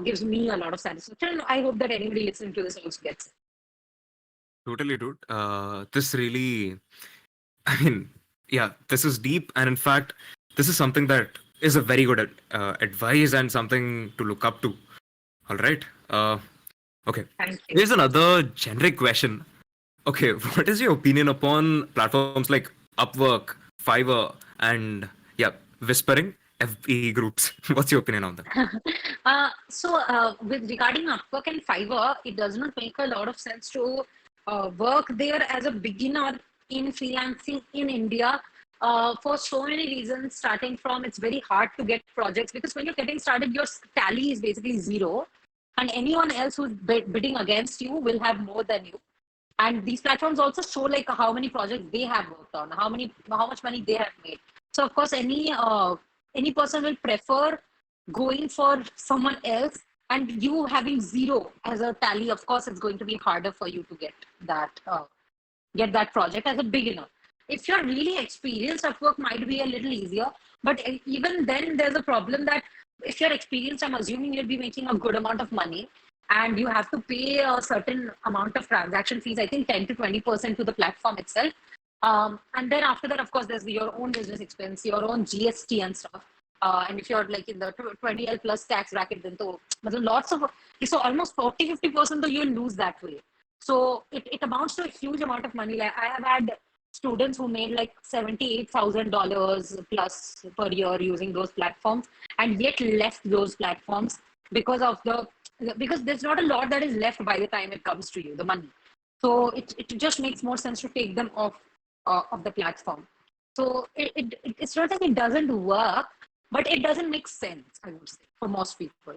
gives me a lot of satisfaction. I hope that anybody listening to this also gets it. Totally, dude. This really, I mean, yeah, this is deep, and in fact, this is something that is a very good advice and something to look up to. All right. Okay. Thank you. Here's another generic question. Okay, what is your opinion upon platforms like Upwork, Fiverr, and yeah, Whispering FB groups? What's your opinion on them? With regarding Upwork and Fiverr, it does not make a lot of sense to work there as a beginner in freelancing in India for so many reasons. Starting from, it's very hard to get projects, because when you're getting started, your tally is basically zero, and anyone else who's bidding against you will have more than you. And these platforms also show like how many projects they have worked on, how much money they have made. So of course any person will prefer going for someone else, and you having zero as a tally. Of course it's going to be harder for you to get that project as a beginner. If you're really experienced, Upwork might be a little easier, but even then there's a problem that if you're experienced, I'm assuming you'll be making a good amount of money, and you have to pay a certain amount of transaction fees, I think 10 to 20% to the platform itself. And then after that, of course, there's your own business expense, your own GST and stuff. And if you're like in the 20L plus tax bracket, then so lots of, so almost 40-50% you'll lose that way. So it amounts to a huge amount of money. Like I have had students who made like $78,000 plus per year using those platforms, and yet left those platforms because of because there's not a lot that is left by the time it comes to you, the money. So it just makes more sense to take them off of the platform. So it's not like it doesn't work, but it doesn't make sense, I would say, for most people.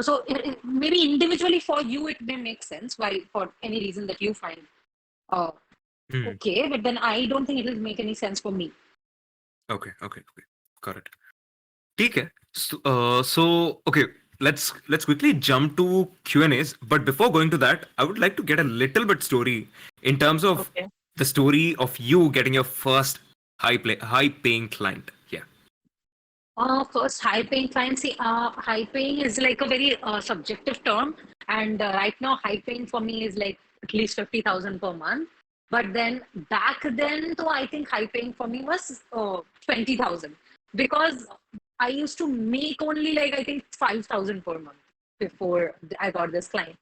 So maybe individually for you, it may make sense, why, for any reason that you find uh, Hmm. okay, but then I don't think it will make any sense for me. Okay. Got it. Okay. So okay, let's quickly jump to Q&As. But before going to that, I would like to get a little bit story in terms of Okay. the story of you getting your first high paying client. Yeah. First, high paying client. See, high paying is like a very subjective term. And right now, high paying for me is like at least 50,000 per month. But then back then, though, I think high paying for me was 20,000, because I used to make only like, I think, 5,000 per month. before I got this client.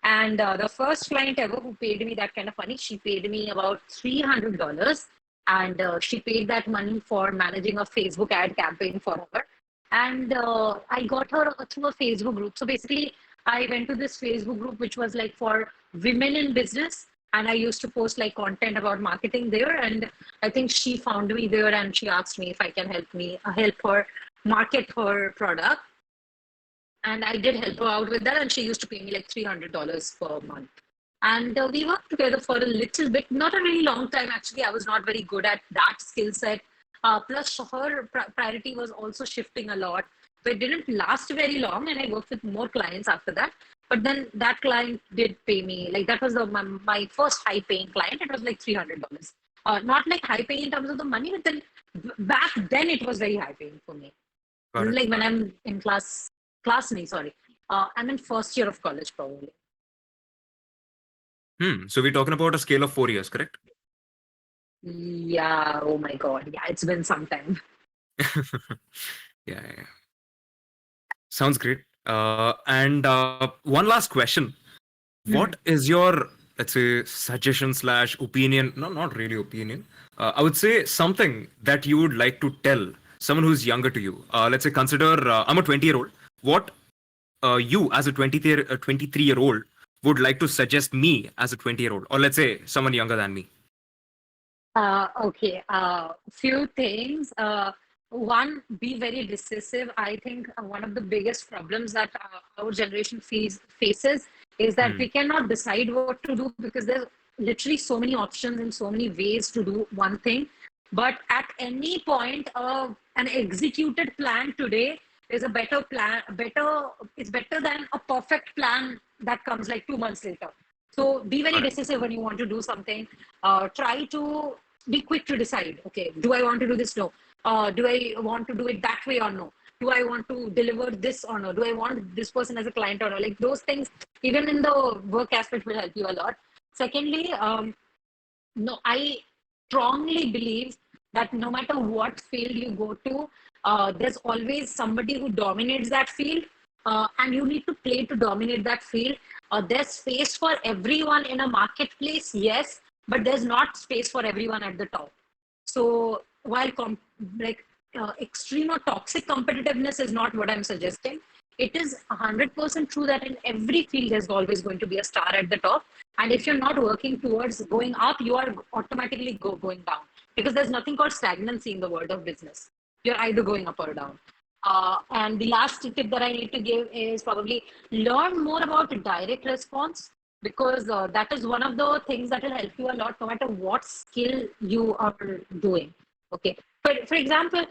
And the first client ever who paid me that kind of money, she paid me about $300. And she paid that money for managing a Facebook ad campaign for her. And I got her through a Facebook group. So basically, I went to this Facebook group, which was like for women in business. And I used to post like content about marketing there. And I think she found me there and she asked me if I can help her market her product. And I did help her out with that, and she used to pay me like $300 per month. And we worked together for a little bit, not a really long time. Actually, I was not very good at that skill set. Plus, her priority was also shifting a lot. So it didn't last very long, and I worked with more clients after that. But then that client did pay me, like that was my first high paying client. It was like $300. Not like high paying in terms of the money, but then back then it was very high paying for me. This Got is it. like when I'm in sorry. I'm in first year of college probably. So we're talking about a scale of 4 years, correct? Yeah, oh my God. Yeah, it's been some time. Yeah. Sounds great. And one last question. What Mhm. is your, let's say, suggestion slash opinion? No, not really opinion. I would say something that you would like to tell someone who's younger to you. Let's say, consider I'm a 20-year-old. What you, as a 23-year-old, would like to suggest me as a 20-year-old, or let's say someone younger than me? Okay. Few things. One, be very decisive. I think one of the biggest problems that our generation faces is that Hmm. we cannot decide what to do because there's literally so many options and so many ways to do one thing. But at any point, an executed plan today is a better plan. It's better than a perfect plan that comes like 2 months later. So be very Got it. decisive when you want to do something. Try to be quick to decide. Okay, do I want to do this? No. Do I want to do it that way or no? Do I want to deliver this or no? Do I want this person as a client or no? Like those things, even in the work aspect, will help you a lot. Secondly, no, I strongly believe that no matter what field you go to, there's always somebody who dominates that field, and you need to play to dominate that field. There's space for everyone in a marketplace, yes, but there's not space for everyone at the top. So while like extreme or toxic competitiveness is not what I'm suggesting, it is 100% true that in every field there's always going to be a star at the top. And if you're not working towards going up, you are automatically going down because there's nothing called stagnancy in the world of business. You're either going up or down. And the last tip that I need to give is probably learn more about direct response because that is one of the things that will help you a lot no matter what skill you are doing. Okay. For example,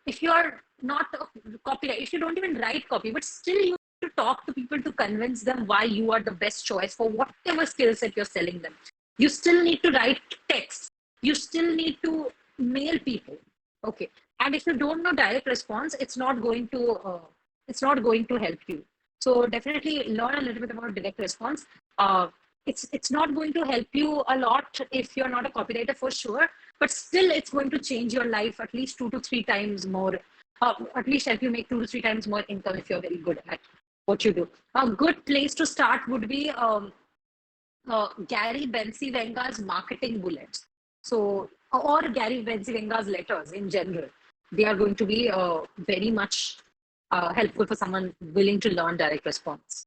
if you are not a copywriter, if you don't even write copy, but still you to talk to people to convince them why you are the best choice for whatever skill set you're selling them. You still need to write text. You still need to mail people. Okay. And if you don't know direct response, it's not going to help you. So definitely learn a little bit about direct response. Uh, it's not going to help you a lot if you're not a copywriter for sure, but still it's going to change your life at least 2 to 3 times more. At least help you make 2 to 3 times more income if you're very good at what you do. A good place to start would be Gary Bencivenga's marketing bullets. So, or Gary Bencivenga's letters in general. They are going to be very much helpful for someone willing to learn direct response.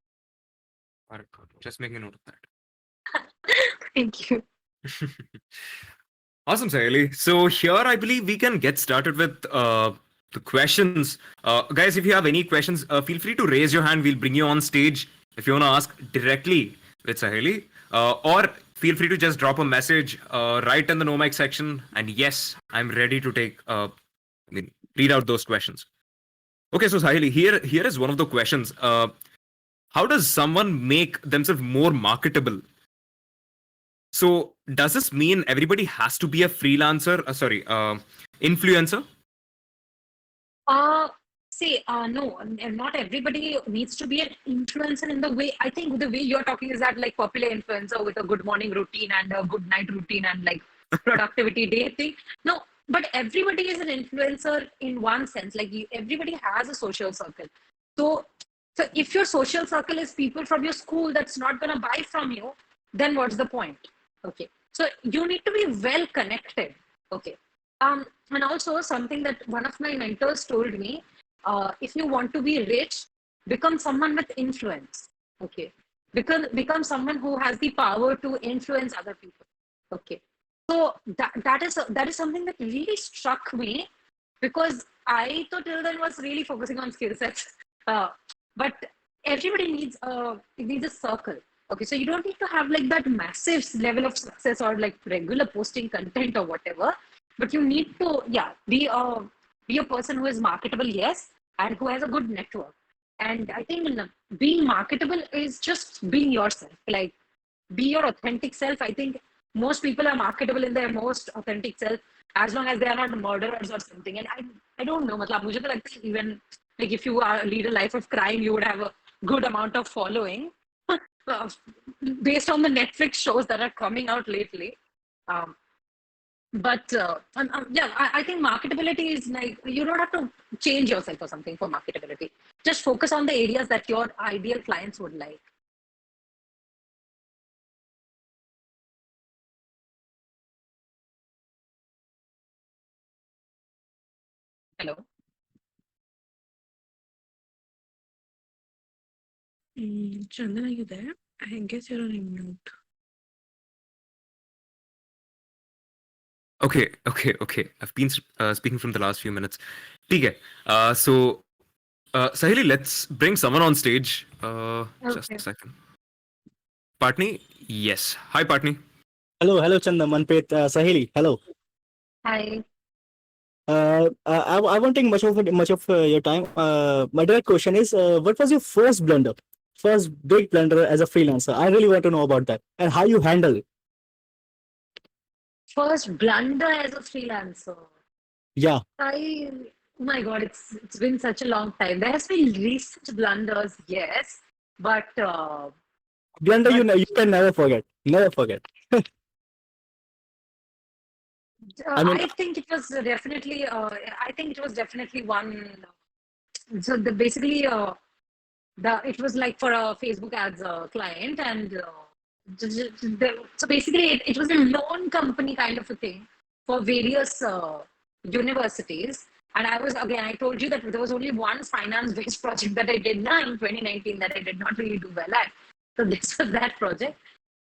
Got it. Just making a note of Thank you. that. Awesome, Saheli. So here I believe we can get started with the questions. Guys, if you have any questions, feel free to raise your hand. We'll bring you on stage if you want to ask directly with Saheli. Or feel free to just drop a message right in the no mic section. And yes, I'm ready to read out those questions. Okay, so Saheli, here is one of the questions. How does someone make themselves more marketable? So does this mean everybody has to be a freelancer? Influencer? Uh, no, not everybody needs to be an influencer in the way. I think the way you're talking is that like popular influencer with a good morning routine and a good night routine and like productivity day thing. No, but everybody is an influencer in one sense. Like everybody has a social circle. So So if your social circle is people from your school that's not going to buy from you, then what's the point? Okay. So you need to be well connected. Okay. And also something that one of my mentors told me, if you want to be rich, become someone with influence. Okay. Become someone who has the power to influence other people. Okay. So that is something that really struck me, because I thought till then was really focusing on skill sets. Uh, but everybody needs a circle. Okay, so you don't need to have like that massive level of success or like regular posting content or whatever, but you need to, yeah, be a person who is marketable, yes, and who has a good network. And I think being marketable is just being yourself. Like, be your authentic self. I think most people are marketable in their most authentic self, as long as they are not murderers or something. And I don't know, matlab, mujhe to lagta hai even like if you are lead a life of crime, you would have a good amount of following, uh, based on the Netflix shows that are coming out lately. Um, but yeah, I think marketability is like, you don't have to change yourself or something for marketability. Just focus on the areas that your ideal clients would like. Hello. Chandan, are you there? I guess you're on mute. Okay. I've been speaking from the last few minutes. Okay. Sahili, let's bring someone on stage. Just a Okay. second. Patni, yes. Hi, Patni. Hello, Chanda, Manpreet, Saheli. Hello. Hi. I won't take much of your time. My direct question is, what was your first blunder, first big blunder as a freelancer? I really want to know about that and how you handle it. First blunder as a freelancer. Yeah, I, oh my God, it's been such a long time. There has been recent blunders, yes, but blunder but you can never forget, never forget. I mean, I think it was definitely I think it was definitely one. So basically the it was like for a Facebook ads client, and so basically it was a loan company kind of a thing for various universities. And I was, again, I told you that there was only one finance based project that I did now in 2019 that I did not really do well at. So this was that project,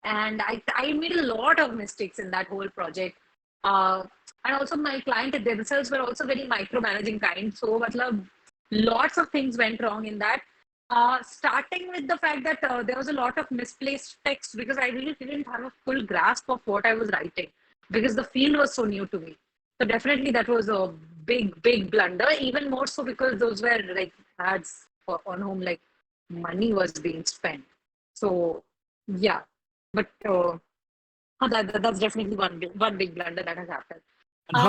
and I made a lot of mistakes in that whole project. uh, and also my client themselves were also very micromanaging kind, so matlab, lots of things went wrong in that. Starting with the fact that there was a lot of misplaced text, because I really didn't have a full grasp of what I was writing, because the field was so new to me. So definitely that was a big blunder. Even more so because those were like ads on whom like money was being spent. So yeah, but that's definitely one big blunder that has happened. and Uh,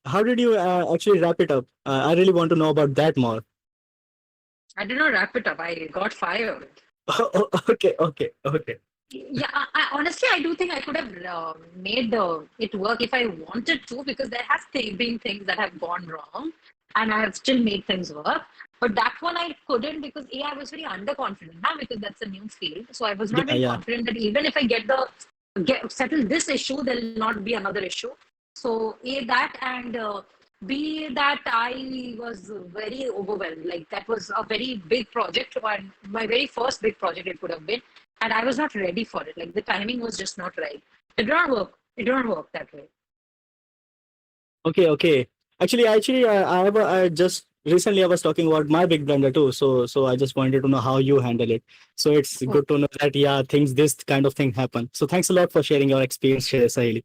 how did you actually wrap it up? I really want to know about that more. I did not wrap it up. I got fired. Okay. Yeah, honestly, I do think I could have made it work if I wanted to, because there has been things that have gone wrong, and I have still made things work. But that one I couldn't, because I was very underconfident now, because that's a new field. So I was not Yeah, very yeah. confident that even if I get settle this issue, there'll not be another issue. So that, and B, that I was very overwhelmed. Like, that was a very big project, and my very first big project it could have been, and I was not ready for it. Like, the timing was just not right. It did not work. It did not work that way. Okay. Actually, I just recently I was talking about my big blunder too. So I just wanted to know how you handle it. So it's Oh, good to know that yeah, things this kind of thing happen. So thanks a lot for sharing your experience, Sahili.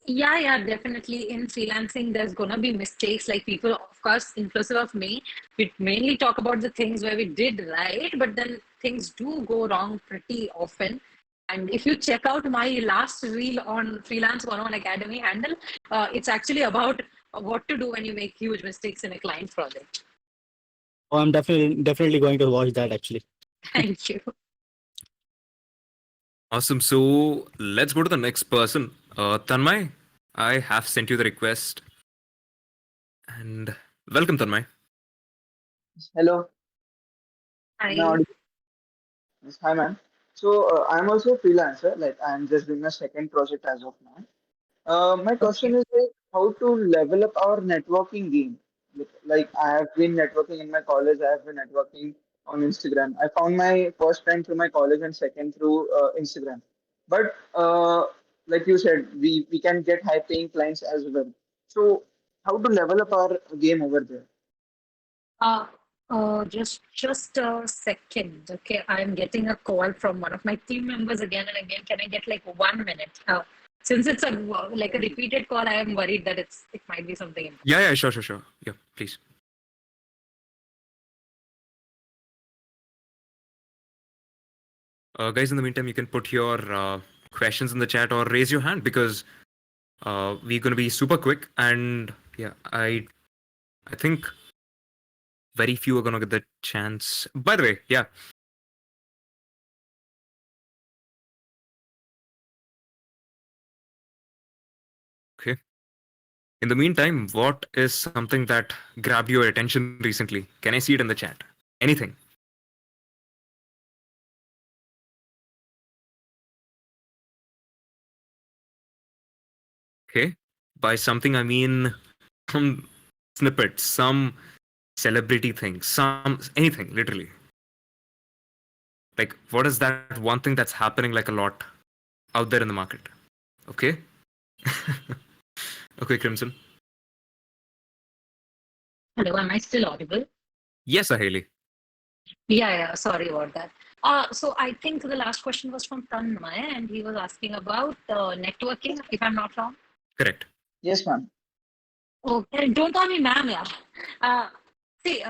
yeah, definitely. In freelancing, there's gonna be mistakes. Like, people, of course, inclusive of me, we mainly talk about the things where we did right, but then things do go wrong pretty often. And if you check out my last reel on Freelance 101 Academy handle, it's actually about what to do when you make huge mistakes in a client project. Oh, I'm definitely going to watch that actually. Thank you. Awesome. So let's go to the next person. Tanmay, I have sent you the request. And welcome, Tanmay. Hello. Am I I audible? Yes, hi, ma'am. So, I'm also a freelancer. Like, I'm just doing a second project as of now. My okay. question is like how to level up our networking game. Like I have been networking in my college, I have been networking on Instagram. I found my first friend through my college and second through Instagram. But like you said, we can get high paying clients as well. So how to level up our game over there? Uh, just a second. Okay, I'm getting a call from one of my team members again and again. Can I get like 1 minute? Since it's a like a repeated call, I am worried that it might be something important. Yeah, yeah, sure. Yeah, please. Guys, in the meantime, you can put your questions in the chat or raise your hand because we're going to be super quick. And yeah, I think very few are going to get the chance. By the way, yeah. Okay. In the meantime, what is something that grabbed your attention recently? Can I see it in the chat? Anything? Okay. By something, I mean some snippets, some celebrity thing, some anything, literally. Like, what is that one thing that's happening like a lot out there in the market? Okay. Okay, Crimson. Hello, am I still audible? Yes, Saheli. Yeah. Sorry about that. So I think the last question was from Tanmay, and he was asking about networking, if I'm not wrong. Correct. Yes, ma'am. Okay, don't call me ma'am, yeah. Uh, see,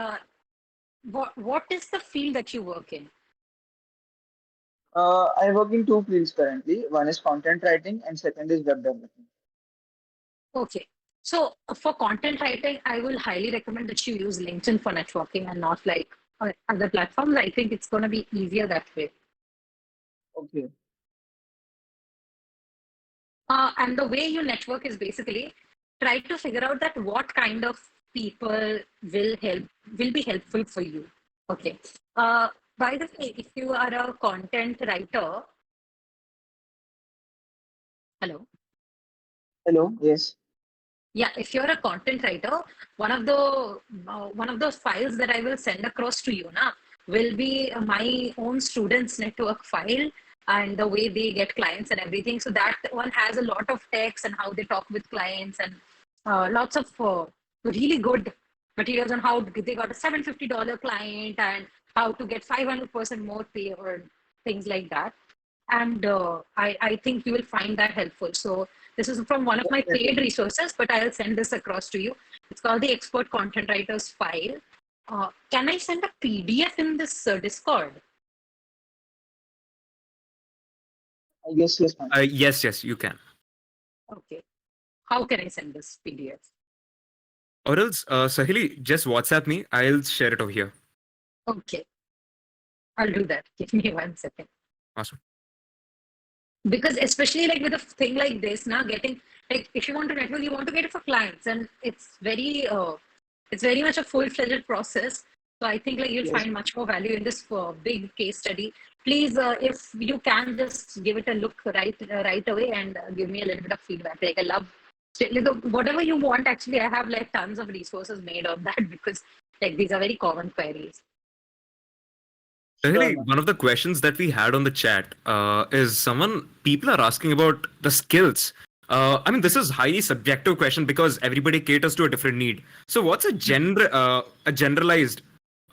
what is the field that you work in? I work in two fields currently. One is content writing and second is web development. Okay. So for content writing, I will highly recommend that you use LinkedIn for networking and not like other platforms. I think it's going to be easier that way. Okay. And the way you network is basically try to figure out that what kind of people will be helpful for you. Okay. Uh, by the way, if you are a content writer, hello. Hello. Yes. Yeah, if you're a content writer, one of those files that I will send across to you now will be my own students network file and the way they get clients and everything. So that one has a lot of text and how they talk with clients and lots of really good materials on how they got a $750 client and how to get 500% more pay or things like that. And I think you will find that helpful. So this is from one of my paid Definitely. resources, but I'll send this across to you. It's called the Expert Content Writers file. Can I send a PDF in this Discord? Yes, yes, ma'am. Yes, you can. Okay. How can I send this PDF? Or else, Sahili, just WhatsApp me. I'll share it over here. Okay, I'll do that. Give me 1 second. Awesome. Because especially like with a thing like this, now getting like if you want to network, you want to get it for clients, and it's very much a full-fledged process. So I think like you'll Yes. find much more value in this big case study. Please, if you can just give it a look right away and give me a little bit of feedback. Like I love like, whatever you want. Actually, I have like tons of resources made on that because like these are very common queries. Sure, Sahili, ma'am. one of the questions that we had on the chat is people are asking about the skills. I mean, this is highly subjective question because everybody caters to a different need. So, what's a generalized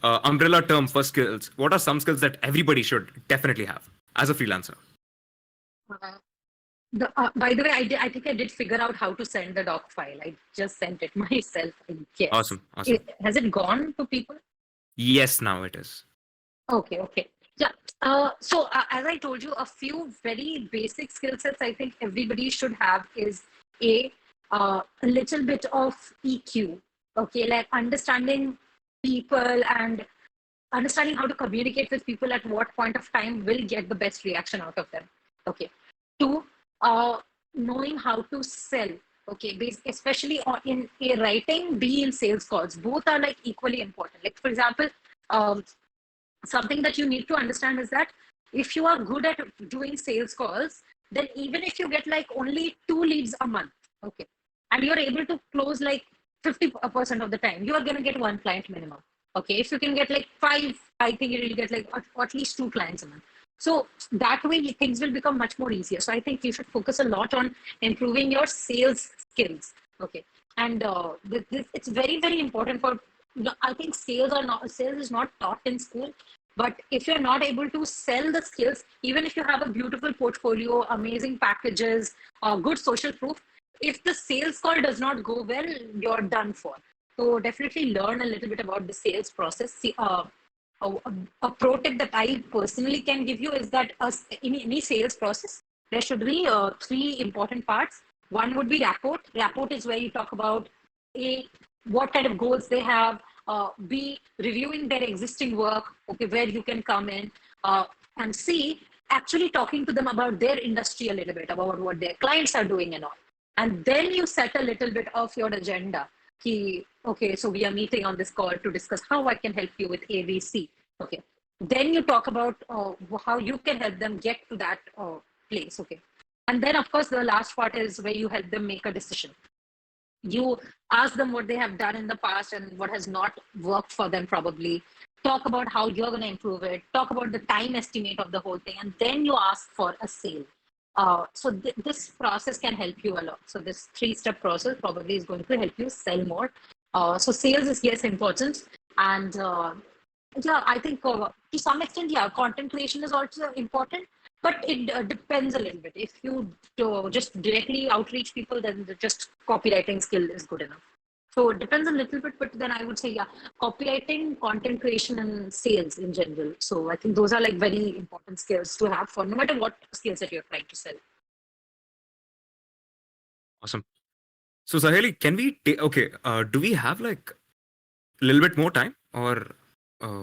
umbrella term for skills? What are some skills that everybody should definitely have as a freelancer? Uh, by the way, I think I did figure out how to send the doc file. I just sent it myself, I guess. Awesome. Has it gone to people? Yes, now it is. Okay. Yeah. As I told you, a few very basic skill sets I think everybody should have is a little bit of EQ. Okay, like understanding people and understanding how to communicate with people at what point of time will get the best reaction out of them. Okay. Two, uh, knowing how to sell. Okay, especially in a writing, be in sales calls. Both are like equally important. Like for example, um, something that you need to understand is that if you are good at doing sales calls, then even if you get like only 2 leads a month, okay, and you're able to close like 50% of the time, you are going to get 1 client minimum. Okay, if you can get like 5, I think you will get like at least 2 clients a month. So that way things will become much more easier. So I think you should focus a lot on improving your sales skills. Okay, and it's very very important for. I think sales is not taught in school. But if you're not able to sell the skills, even if you have a beautiful portfolio, amazing packages, good social proof, if the sales call does not go well, you're done for. So definitely learn a little bit about the sales process. See, a pro tip that I personally can give you is that in any sales process, there should be 3 important parts. One would be rapport. Rapport is where you talk about A, what kind of goals they have, B, reviewing their existing work, okay, where you can come in, and C, actually talking to them about their industry a little bit, about what their clients are doing and all. And then you set a little bit of your agenda. Okay, so we are meeting on this call to discuss how I can help you with ABC. Okay. Then you talk about how you can help them get to that place. Okay. And then, of course, the last part is where you help them make a decision. You ask them what they have done in the past and what has not worked for them, probably. Talk about how you're going to improve it. Talk about the time estimate of the whole thing. And then you ask for a sale. So this process can help you a lot. So this 3-step process probably is going to help you sell more. So sales is, yes, important. And yeah, I think to some extent, yeah, content creation is also important, but it depends a little bit. If you just directly outreach people, then just copywriting skill is good enough. So it depends a little bit, but then I would say, yeah, copywriting, content creation, and sales in general. So I think those are like very important skills to have for no matter what skills that you're trying to sell. Awesome. So Saheli, can we okay, do we have like a little bit more time or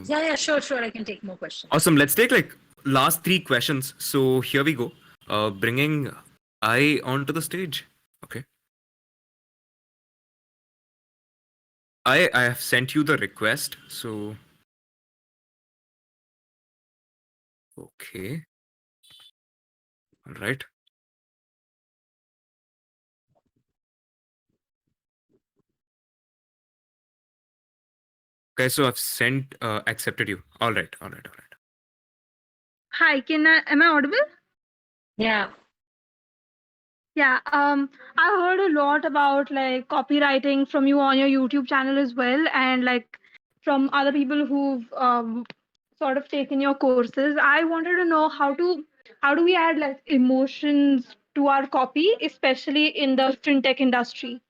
Yeah, sure. I can take more questions. awesome, let's take like last 3 questions. So here we go. Bringing I onto the stage. Okay. I have sent you the request. So okay. All right. Okay, so I've sent accepted you. All right. Hi, am I audible? Yeah. Yeah, I heard a lot about like copywriting from you on your YouTube channel as well, and like from other people who've sort of taken your courses. I wanted to know how do we add like emotions to our copy, especially in the fintech industry.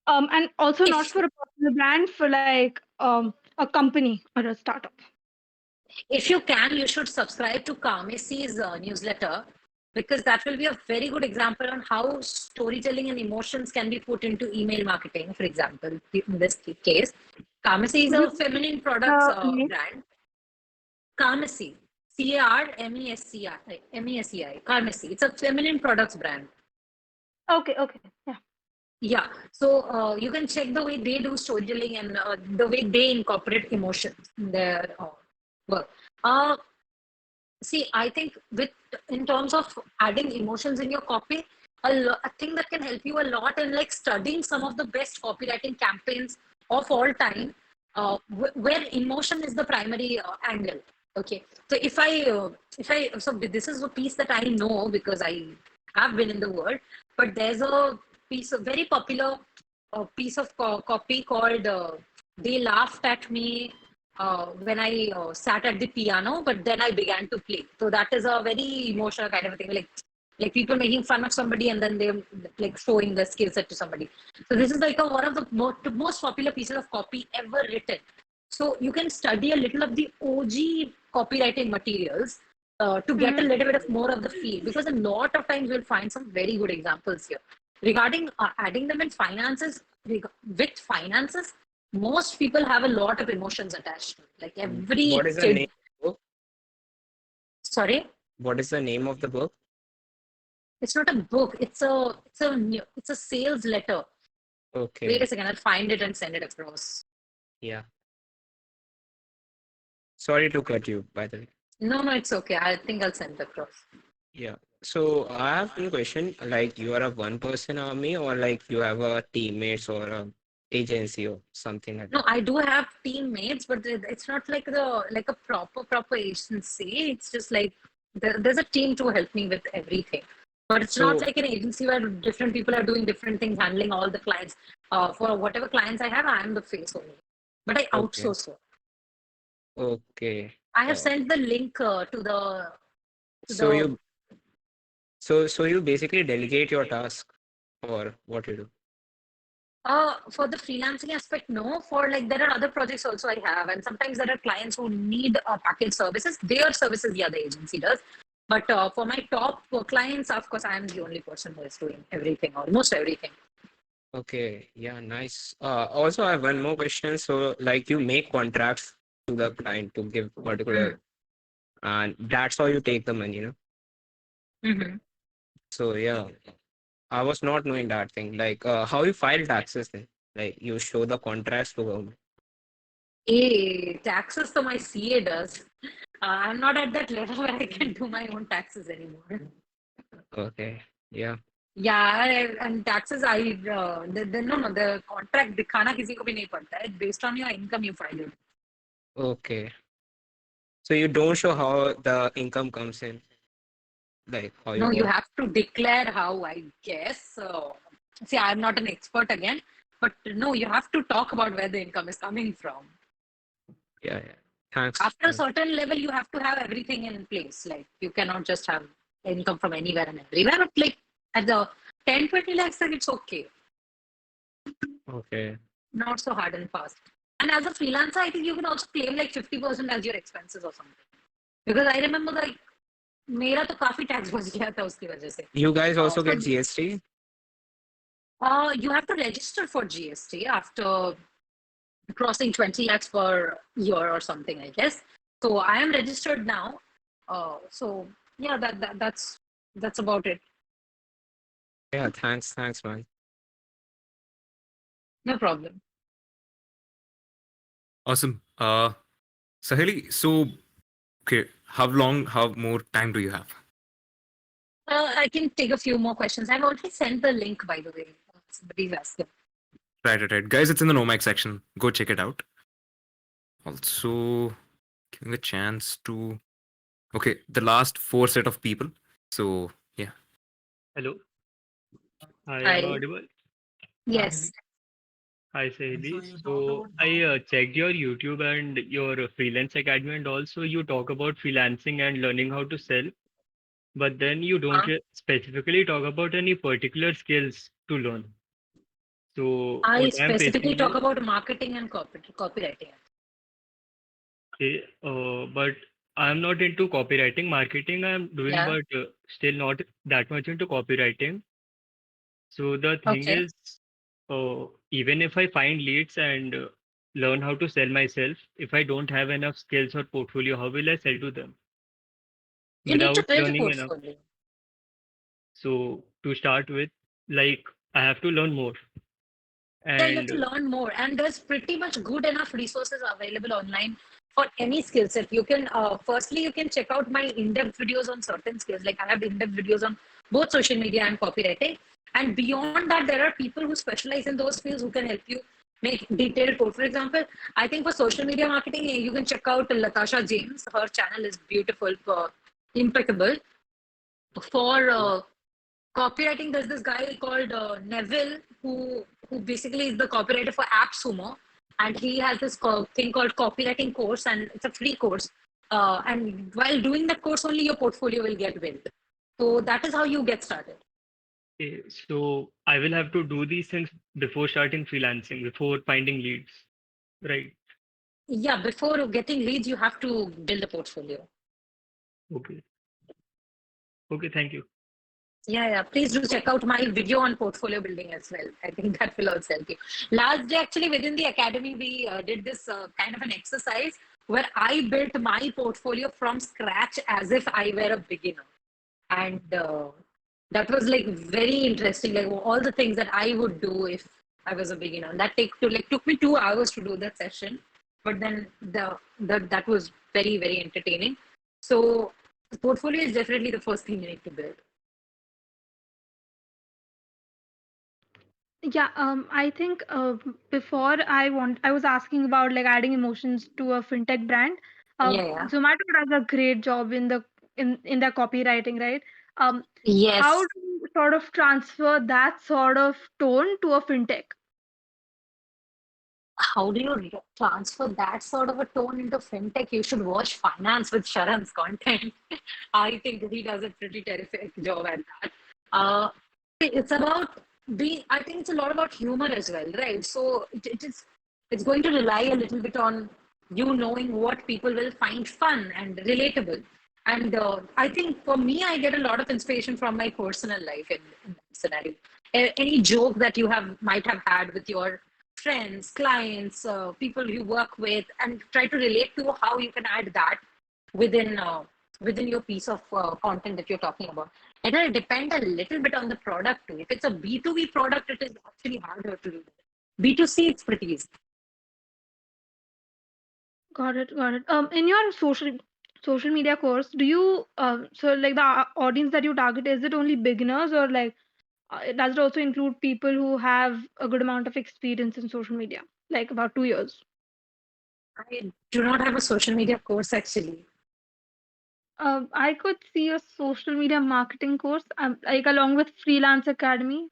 And also not for a personal brand, for like a company or a startup. If you can, you should subscribe to Kamesi's newsletter, because that will be a very good example on how storytelling and emotions can be put into email marketing, for example, in this case. Kamesi is a feminine products brand. Kamesi, Carmesci, Kamesi. It's a feminine products brand. Okay, yeah. Yeah, so you can check the way they do storytelling and the way they incorporate emotions in their work. See, I think in terms of adding emotions in your copy, a thing that can help you a lot in like studying some of the best copywriting campaigns of all time, where emotion is the primary angle. Okay, so so this is a piece that I know because I have been in the world, but there's a very popular piece of copy called "They Laughed at Me when I sat at the piano, but then I began to play." So that is a very emotional kind of a thing, like people making fun of somebody and then they're like showing the skill set to somebody. So this is like one of the most popular pieces of copy ever written. So you can study a little of the OG copywriting materials to get a little bit of more of the feel, because a lot of times you'll find some very good examples here. Regarding adding them in finances, with finances, most people have a lot of emotions attached to it. Like every What is the kid. name of the book? Sorry, What is the name of the book? it's not a book. It's a sales letter. Okay. Wait a second, I'll find it and send it across. Yeah. Sorry to cut you, by the way. No, no, it's okay. I think I'll send across. Yeah. So I have one question. Like, you are a one-person army, or like you have a teammates or a agency or something like No, that? I do have teammates, but it's not like a proper agency. It's just like there's a team to help me with everything. But it's not So like an agency where different people are doing different things, handling all the clients. For whatever clients I have, I am the face only. But I okay, outsource it. okay. I have Uh, sent the link to so the you so you basically delegate your task, or what you do? for the freelancing aspect, no. For like there are other projects also I have, and sometimes there are clients who need package services. Their services the other agency does. But for my top clients, of course, I am the only person who is doing everything, almost everything. Okay, yeah, nice. Also, I have one more question. So, like, you make contracts to the client to give Mm. particular, and that's how you take the money, you know? Mm-hmm. So, yeah, I was not knowing that thing. Like, how you file taxes then? Like, you show the contracts to government. Taxes, so my CA does. I'm not at that level where I can do my own taxes anymore. Okay, yeah, Yeah, and taxes, no, the contract दिखाना किसी को भी नहीं पड़ता है. Based on your income, you file it. okay. So you don't show how the income comes in, like how you No, you got. have to declare how, I guess. See, I'm not an expert again, but no, you have to talk about where the income is coming from. Yeah, yeah. Thanks. After a certain level, you have to have everything in place. Like, you cannot just have income from anywhere and everywhere. But like at the 10, 20 lakhs, then it's okay. Okay. Not so hard and fast. And as a freelancer, I think you can also claim like 50% as your expenses or something. Because I remember like मेरा तो काफी tax बच गया था उसकी वजह से. You guys also So get GST? you have to register for GST after crossing 20 lakhs per year or something, I guess. So I am registered now. So yeah, that's about it. Yeah, thanks, man. No problem. Awesome. Saheli, so okay, how more time do you have? I can take a few more questions. I've already sent the link, by the way. Somebody's asking. Right. Guys, it's in the Nomax section. Go check it out. Also, giving a chance to okay, the last four set of people. So yeah. Hello. Hi, am I Hi. audible? Yes. Hi, Saheli. So I checked your YouTube and your Freelance Academy, and also you talk about freelancing and learning how to sell. But then you don't specifically talk about any particular skills to learn. So I what I'm specifically facing talk is, about marketing and copywriting. okay, but I'm not into copywriting. Marketing I'm doing, Yeah. but still not that much into copywriting. So the thing Okay. is, even if I find leads and learn how to sell myself, if I don't have enough skills or portfolio, how will I sell to them You need to without build a learning enough? portfolio. So to start with, like I have to learn more. Yeah, you have And to learn more, and there's pretty much good enough resources available online for any skill set. You can firstly you can check out my in-depth videos on certain skills. Like I have in-depth videos on both social media and copywriting, and beyond that, there are people who specialize in those fields who can help you make detailed code. For example, I think for social media marketing, you can check out Latasha James. Her channel is beautiful, impeccable. For copywriting, there's this guy called Neville who basically is the copywriter for AppSumo, and he has this thing called copywriting course, and it's a free course. And while doing that course, only your portfolio will get built. So that is how you get started. so I will have to do these things before starting freelancing, before finding leads, right? Yeah, before getting leads, you have to build a portfolio. Okay. Okay, thank you. Yeah. Please do check out my video on portfolio building as well. I think that will also help you. Last day, actually, within the academy, we did this kind of an exercise where I built my portfolio from scratch as if I were a beginner. And that was like very interesting. Like all the things that I would do if I was a beginner. That took me 2 hours to do that session. but then that was very, very entertaining. So the portfolio is definitely the first thing you need to build. Yeah, I think before I was asking about like adding emotions to a fintech brand. Yeah. Zomato does a great job in their copywriting, right? How Yes. do you sort of transfer that sort of tone to a fintech? How do you transfer that sort of a tone into fintech? You should watch Finance with Sharan's content. I think he does a pretty terrific job at that. It's about I think it's a lot about humor as well, right? So it's going to rely a little bit on you knowing what people will find fun and relatable. And I think for me, I get a lot of inspiration from my personal life in that scenario. Any joke that you might have had with your friends, clients, people you work with, and try to relate to how you can add that within within your piece of content that you're talking about. It'll depend a little bit on the product too. If it's a B2B product, it is actually harder to do that. B2C, it's pretty easy. Got it, got it. In your social media course, do you so like the audience that you target, is it only beginners, or like does it also include people who have a good amount of experience in social media, like about 2 years? I do not have a social media course actually. I could see a social media marketing course, like along with Freelance Academy.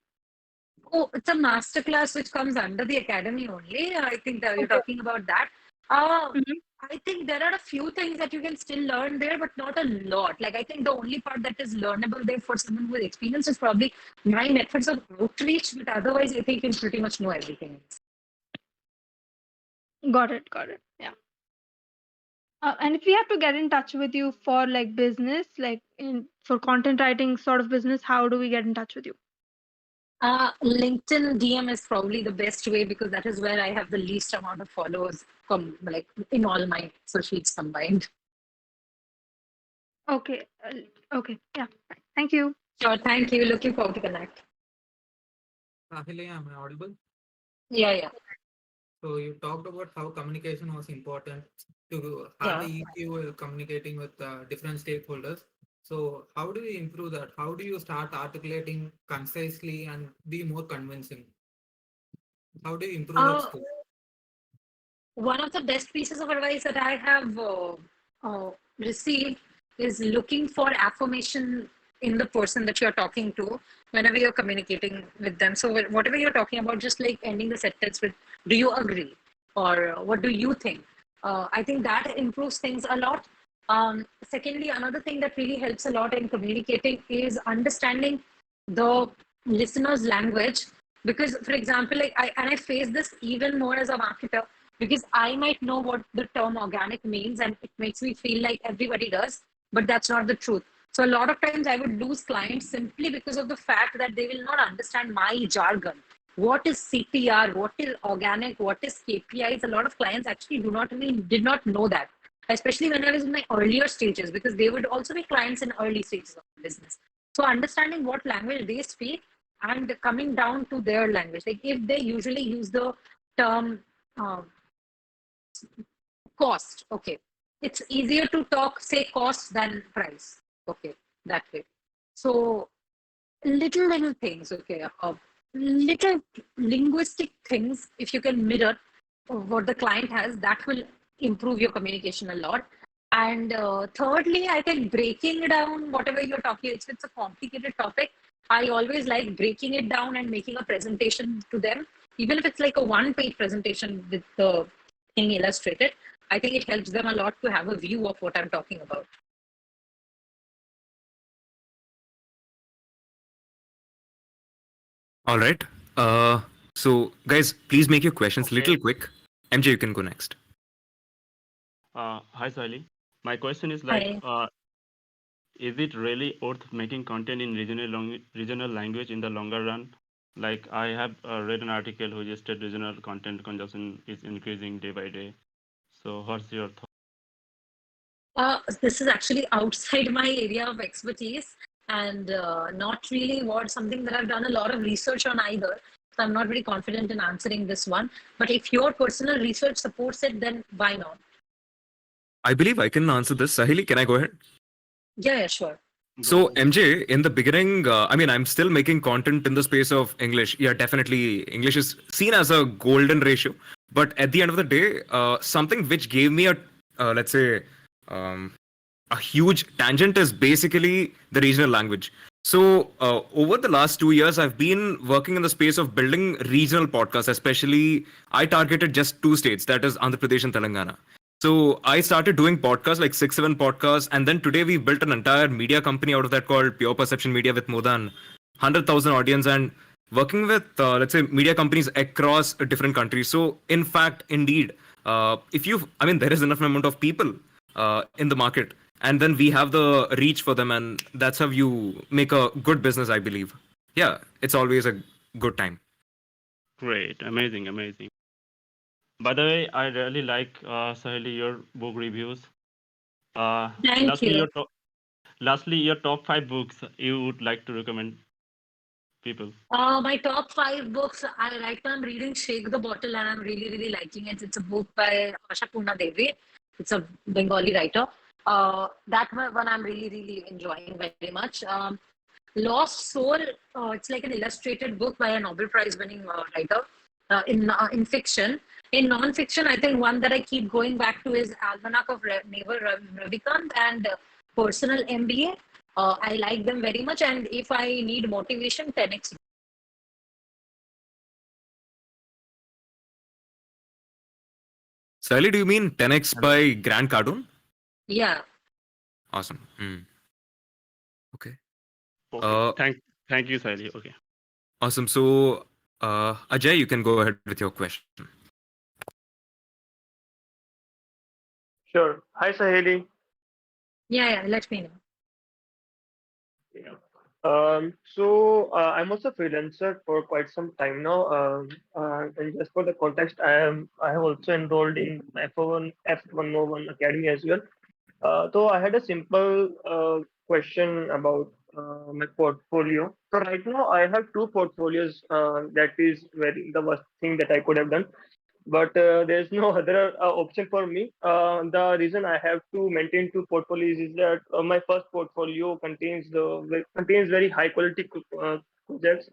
Oh, it's a masterclass which comes under the academy only. I think that you're Okay. talking about that. Uh, Mhm. I think there are a few things that you can still learn there, but not a lot. Like, I think the only part that is learnable there for someone with experience is probably my methods of outreach, but otherwise, I think you can pretty much know everything. Got it, got it. Yeah. And if we have to get in touch with you for like business, like for content writing sort of business, how do we get in touch with you? LinkedIn DM is probably the best way because that is where I have the least amount of followers from, like, in all my socials combined. Okay. Okay. Yeah. Thank you. Sure, thank you. Looking forward to connect. Sahili, am I audible? Yeah, yeah. So you talked about how communication was important to have Yeah. the EQ communicating with different stakeholders. So how do you improve that? How do you start articulating concisely and be more convincing? How do you improve that Uh, skill? One of the best pieces of advice that I have received is looking for affirmation in the person that you're talking to whenever you're communicating with them. So whatever you're talking about, just like ending the sentence with "Do you agree?" or "What do you think?" I think that improves things a lot. Secondly, another thing that really helps a lot in communicating is understanding the listener's language. Because, for example, like I face this even more as a marketer because I might know what the term organic means and it makes me feel like everybody does, but that's not the truth. So a lot of times I would lose clients simply because of the fact that they will not understand my jargon. What is CTR? What is organic? What is KPIs? A lot of clients actually did not know that, especially when I was in my earlier stages, because they would also be clients in early stages of business. So understanding what language they speak and coming down to their language, like if they usually use the term uh, cost, okay, it's easier to talk say cost than price, okay, that way. So little things, okay, little linguistic things, if you can mirror what the client has, that will improve your communication a lot. And thirdly, I think breaking down whatever you're talking, if it's a complicated topic, I always like breaking it down and making a presentation to them, even if it's like a one-page presentation with the thing illustrated. I think it helps them a lot to have a view of what I'm talking about. All right. So guys, please make your questions Okay. little quick. MJ, you can go next. Hi, Sahili. My question is Hi. is it really worth making content in regional language in the longer run? Like I have read an article which stated regional content consumption is increasing day by day. So what's your thought? This is actually outside my area of expertise and not really something that I've done a lot of research on either. So so I'm not very confident in answering this one. But if your personal research supports it, then why not? I believe I can answer this. Sahili, can I go ahead? Yeah, sure. So MJ, in the beginning, I mean, I'm still making content in the space of English. Yeah, definitely, English is seen as a golden ratio. But at the end of the day, something which gave me a, let's say, um, a huge tangent is basically the regional language. So over the last 2 years, I've been working in the space of building regional podcasts. Especially, I targeted just two states, that is Andhra Pradesh and Telangana. So I started doing podcasts, like 6, 7 podcasts, and then today we've built an entire media company out of that called Pure Perception Media with more than 100,000 audience and working with let's say media companies across different countries. So in fact, indeed, if you, I mean, there is enough amount of people in the market, and then we have the reach for them, and that's how you make a good business, I believe. Yeah, it's always a good time. Great, amazing, amazing. By the way, I really like Saheli, your book reviews. Thank Lastly, you. your top 5 books you would like to recommend people. My top 5 books. Right now I'm reading Shake the Bottle and I'm really, really liking it. It's a book by Ashapurna Devi. It's a Bengali writer. That one I'm really, really enjoying very much. Lost Soul. It's like an illustrated book by a Nobel Prize winning writer in fiction. In non-fiction, I think one that I keep going back to is Almanac of Naval Ravikant and Personal MBA. I like them very much, and if I need motivation, 10x. Sally, do you mean 10x by Grant Cardone? Yeah. Awesome. Okay. Okay. Thank you, Saheli. Okay. Awesome. So, Ajay, you can go ahead with your question. Sure. Hi, Saheli. Yeah, let me know. Yeah. I'm also a freelancer for quite some time now. And just for the context, I have also enrolled in F101 Academy as well. So I had a simple question about my portfolio. So right now I have two portfolios. That is very the worst thing that I could have done. But there's no other option for me. The reason I have to maintain two portfolios is that my first portfolio contains very high quality projects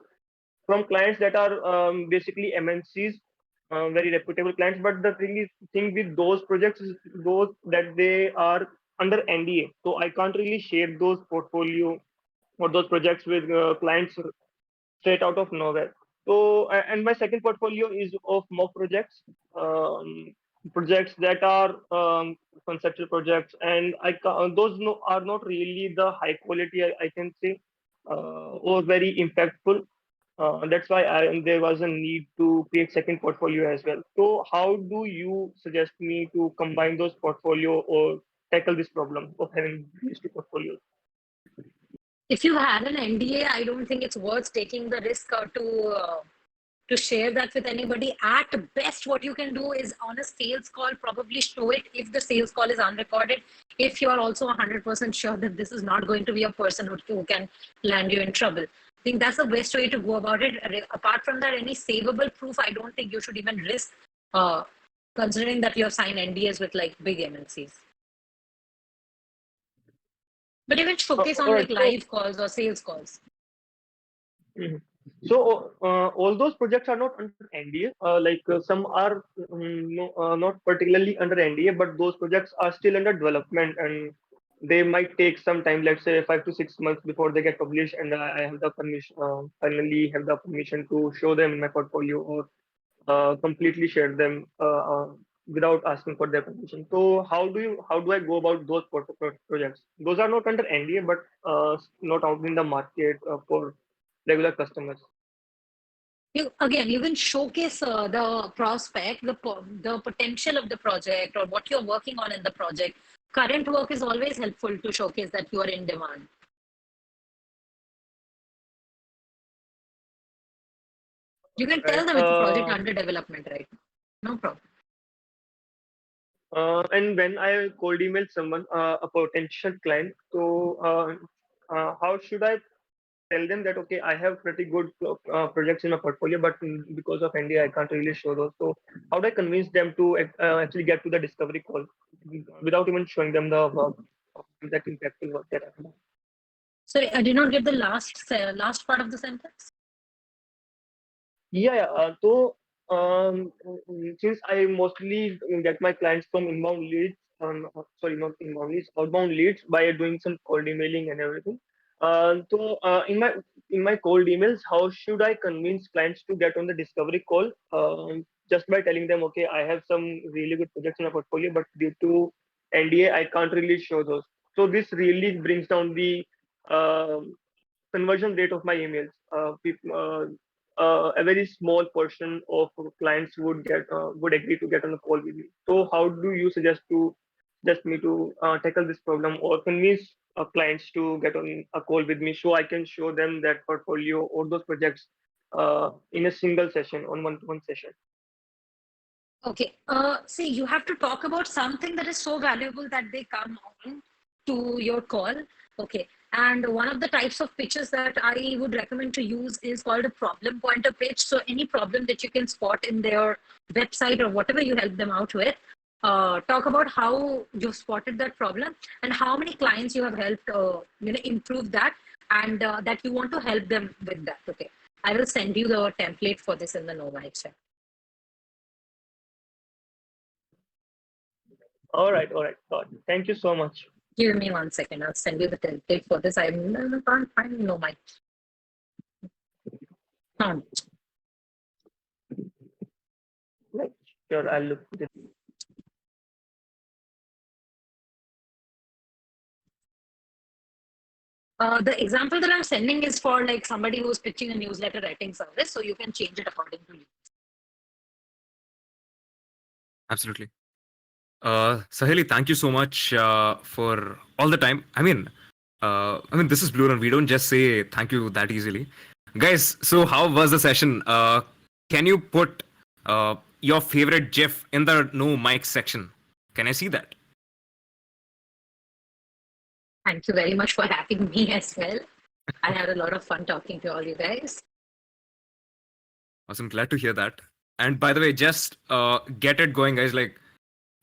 from clients that are basically MNCs, very reputable clients. But the thing with those projects is those that they are under NDA, so I can't really share those portfolio or those projects with clients straight out of nowhere. So, and my second portfolio is of mock projects, projects that are conceptual projects, and those are not really the high quality, I can say, or very impactful. That's why there was a need to create second portfolio as well. So, how do you suggest me to combine those portfolio or tackle this problem of having these two portfolios? If you had an NDA, I don't think it's worth taking the risk to share that with anybody. At best, what you can do is on a sales call, probably show it if the sales call is unrecorded. If you are also 100% sure that this is not going to be a person who can land you in trouble. I think that's the best way to go about it. Apart from that, any savable proof, I don't think you should even risk, considering that you have signed NDAs with like big MNCs. But even showcase on like live calls or sales calls. Mhm. So all those projects are not under NDA. Some are not particularly under NDA, but those projects are still under development, and they might take some time. Let's say 5 to 6 months before they get published, and I have the permission, finally have the permission to show them in my portfolio or completely share them without asking for their permission. So how do I go about those projects? Those are not under NDA, but not out in the market for regular customers. You can showcase the prospect, the potential of the project or what you're working on in the project. Current work is always helpful to showcase that you are in demand. You can tell them it's a project under development, right? No problem. And when I cold email someone, a potential client, so how should I tell them that okay, I have pretty good projects in my portfolio, but because of NDA, I can't really show those. So how do I convince them to actually get to the discovery call without even showing them the work, that impactful work that I've done? Sorry, I did not get the last part of the sentence. Yeah. So since I mostly get my clients from inbound leads, sorry, not inbound leads, outbound leads by doing some cold emailing and everything. In my cold emails, how should I convince clients to get on the discovery call? Just by telling them, okay, I have some really good projects in my portfolio, but due to NDA, I can't really show those. So this really brings down the conversion rate of my emails. A very small portion of clients would agree to get on a call with me. So how do you suggest me to tackle this problem or convince clients to get on a call with me so I can show them that portfolio or those projects in a single session, on one session? Okay. See, you have to talk about something that is so valuable that they come on to your call. Okay. And one of the types of pitches that I would recommend to use is called a problem pointer pitch. So any problem that you can spot in their website or whatever you help them out with, talk about how you've spotted that problem and how many clients you have helped, improve that, and that you want to help them with that. Okay. I will send you the template for this in the Nova chat. All right. Got it. Thank you so much. Give me 1 second. I'll send you the template for this. I can't find no mic. Right. Sure, I'll look at it. The example that I'm sending is for like somebody who's pitching a newsletter writing service, so you can change it according to you. Absolutely. Saheli, thank you so much for all the time. I mean, this is BlueLearn. We don't just say thank you that easily, guys. So, how was the session? Can you put your favorite GIF in the no mic section? Can I see that? Thank you very much for having me as well. I had a lot of fun talking to all you guys. Awesome, glad to hear that. And by the way, just get it going, guys. Like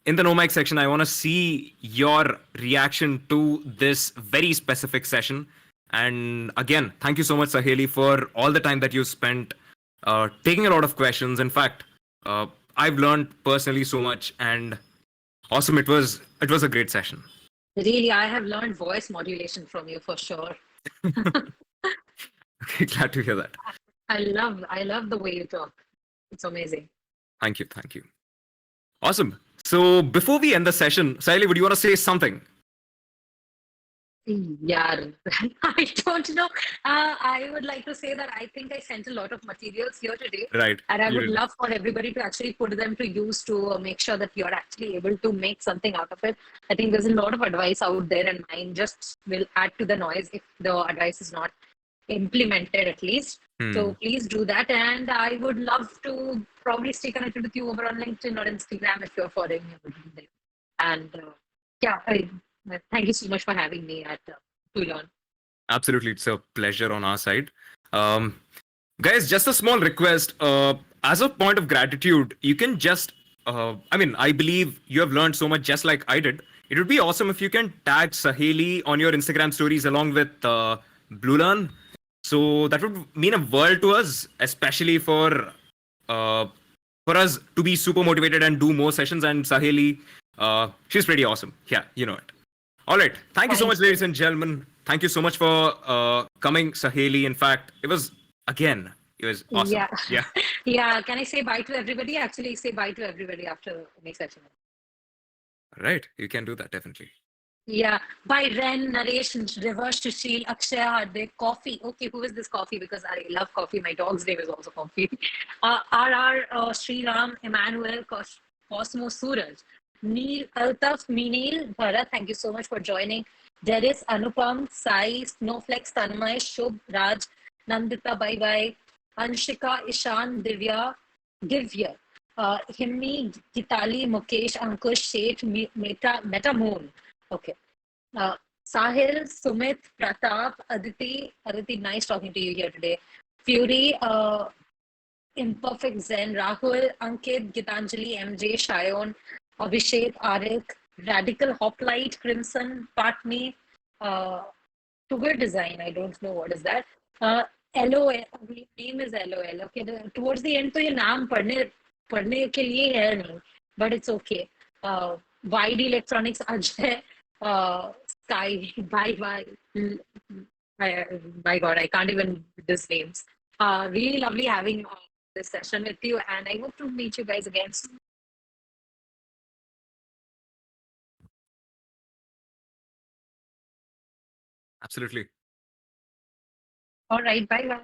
in the no mic section, I want to see your reaction to this very specific session. And again, thank you so much, Saheli, for all the time that you spent taking a lot of questions. In fact, I've learned personally so much, and awesome. It was a great session. Really, I have learned voice modulation from you for sure. Okay, glad to hear that. I love the way you talk. It's amazing. Thank you. Awesome. So before we end the session, Saheli, would you want to say something? Yeah, I don't know. I would like to say that I think I sent a lot of materials here today. Right. And I you would did. love for everybody to actually put them to use to make sure that you're actually able to make something out of it. I think there's a lot of advice out there, and mine just will add to the noise if the advice is not implemented at least. So please do that. And I would love to probably stay connected with you over on LinkedIn or Instagram if you're following me over there. And thank you so much for having me at BlueLearn. Absolutely, it's a pleasure on our side. Guys, just a small request. As a point of gratitude, you can just, I believe you have learned so much just like I did. It would be awesome if you can tag Saheli on your Instagram stories along with BlueLearn. So that would mean a world to us, especially for us to be super motivated and do more sessions. And Saheli, she's pretty awesome. Yeah, you know it. All right. Thank you so much, ladies and gentlemen. Thank you so much for coming, Saheli. In fact, it was awesome. Yeah. Yeah. Can I say bye to everybody? Actually, say bye to everybody after my session. Right. You can do that, definitely. Yeah. Bye, Ren, Naresh, Reverse, Sushil, Akshay, Hardik, Coffee. Okay, who is this Coffee? Because I love coffee. My dog's name is also Coffee. RR, Sriram, Emmanuel, Cosmo, Suraj, Neil, Altaf, Minil, Bharat. Thank you so much for joining. Deris, Anupam, Sai, Snowflex, Tanmay, Shubh, Raj, Nandita, Bye Bye, Anshika, Ishan, Divya, Himmi, Gitali, Mukesh, Ankush, Sheth, Meta Moon. Okay. Sahil, Sumit, Pratap, Aditi. Aditi, nice talking to you here today. Fury, Imperfect Zen, Rahul, Ankit, Gitanjali, MJ, Shayon, Abhishek, Arik, Radical Hoplite, Crimson, Patni, Sugar Design. I don't know what is that. LOL, name is LOL. Okay, towards the end, तो ये नाम पढ़ने के लिए है नहीं, but it's okay. YD Electronics, Ajay, Sky, bye. My God, I can't even these names. Really lovely having this session with you, and I hope to meet you guys again soon. Absolutely. All right, bye.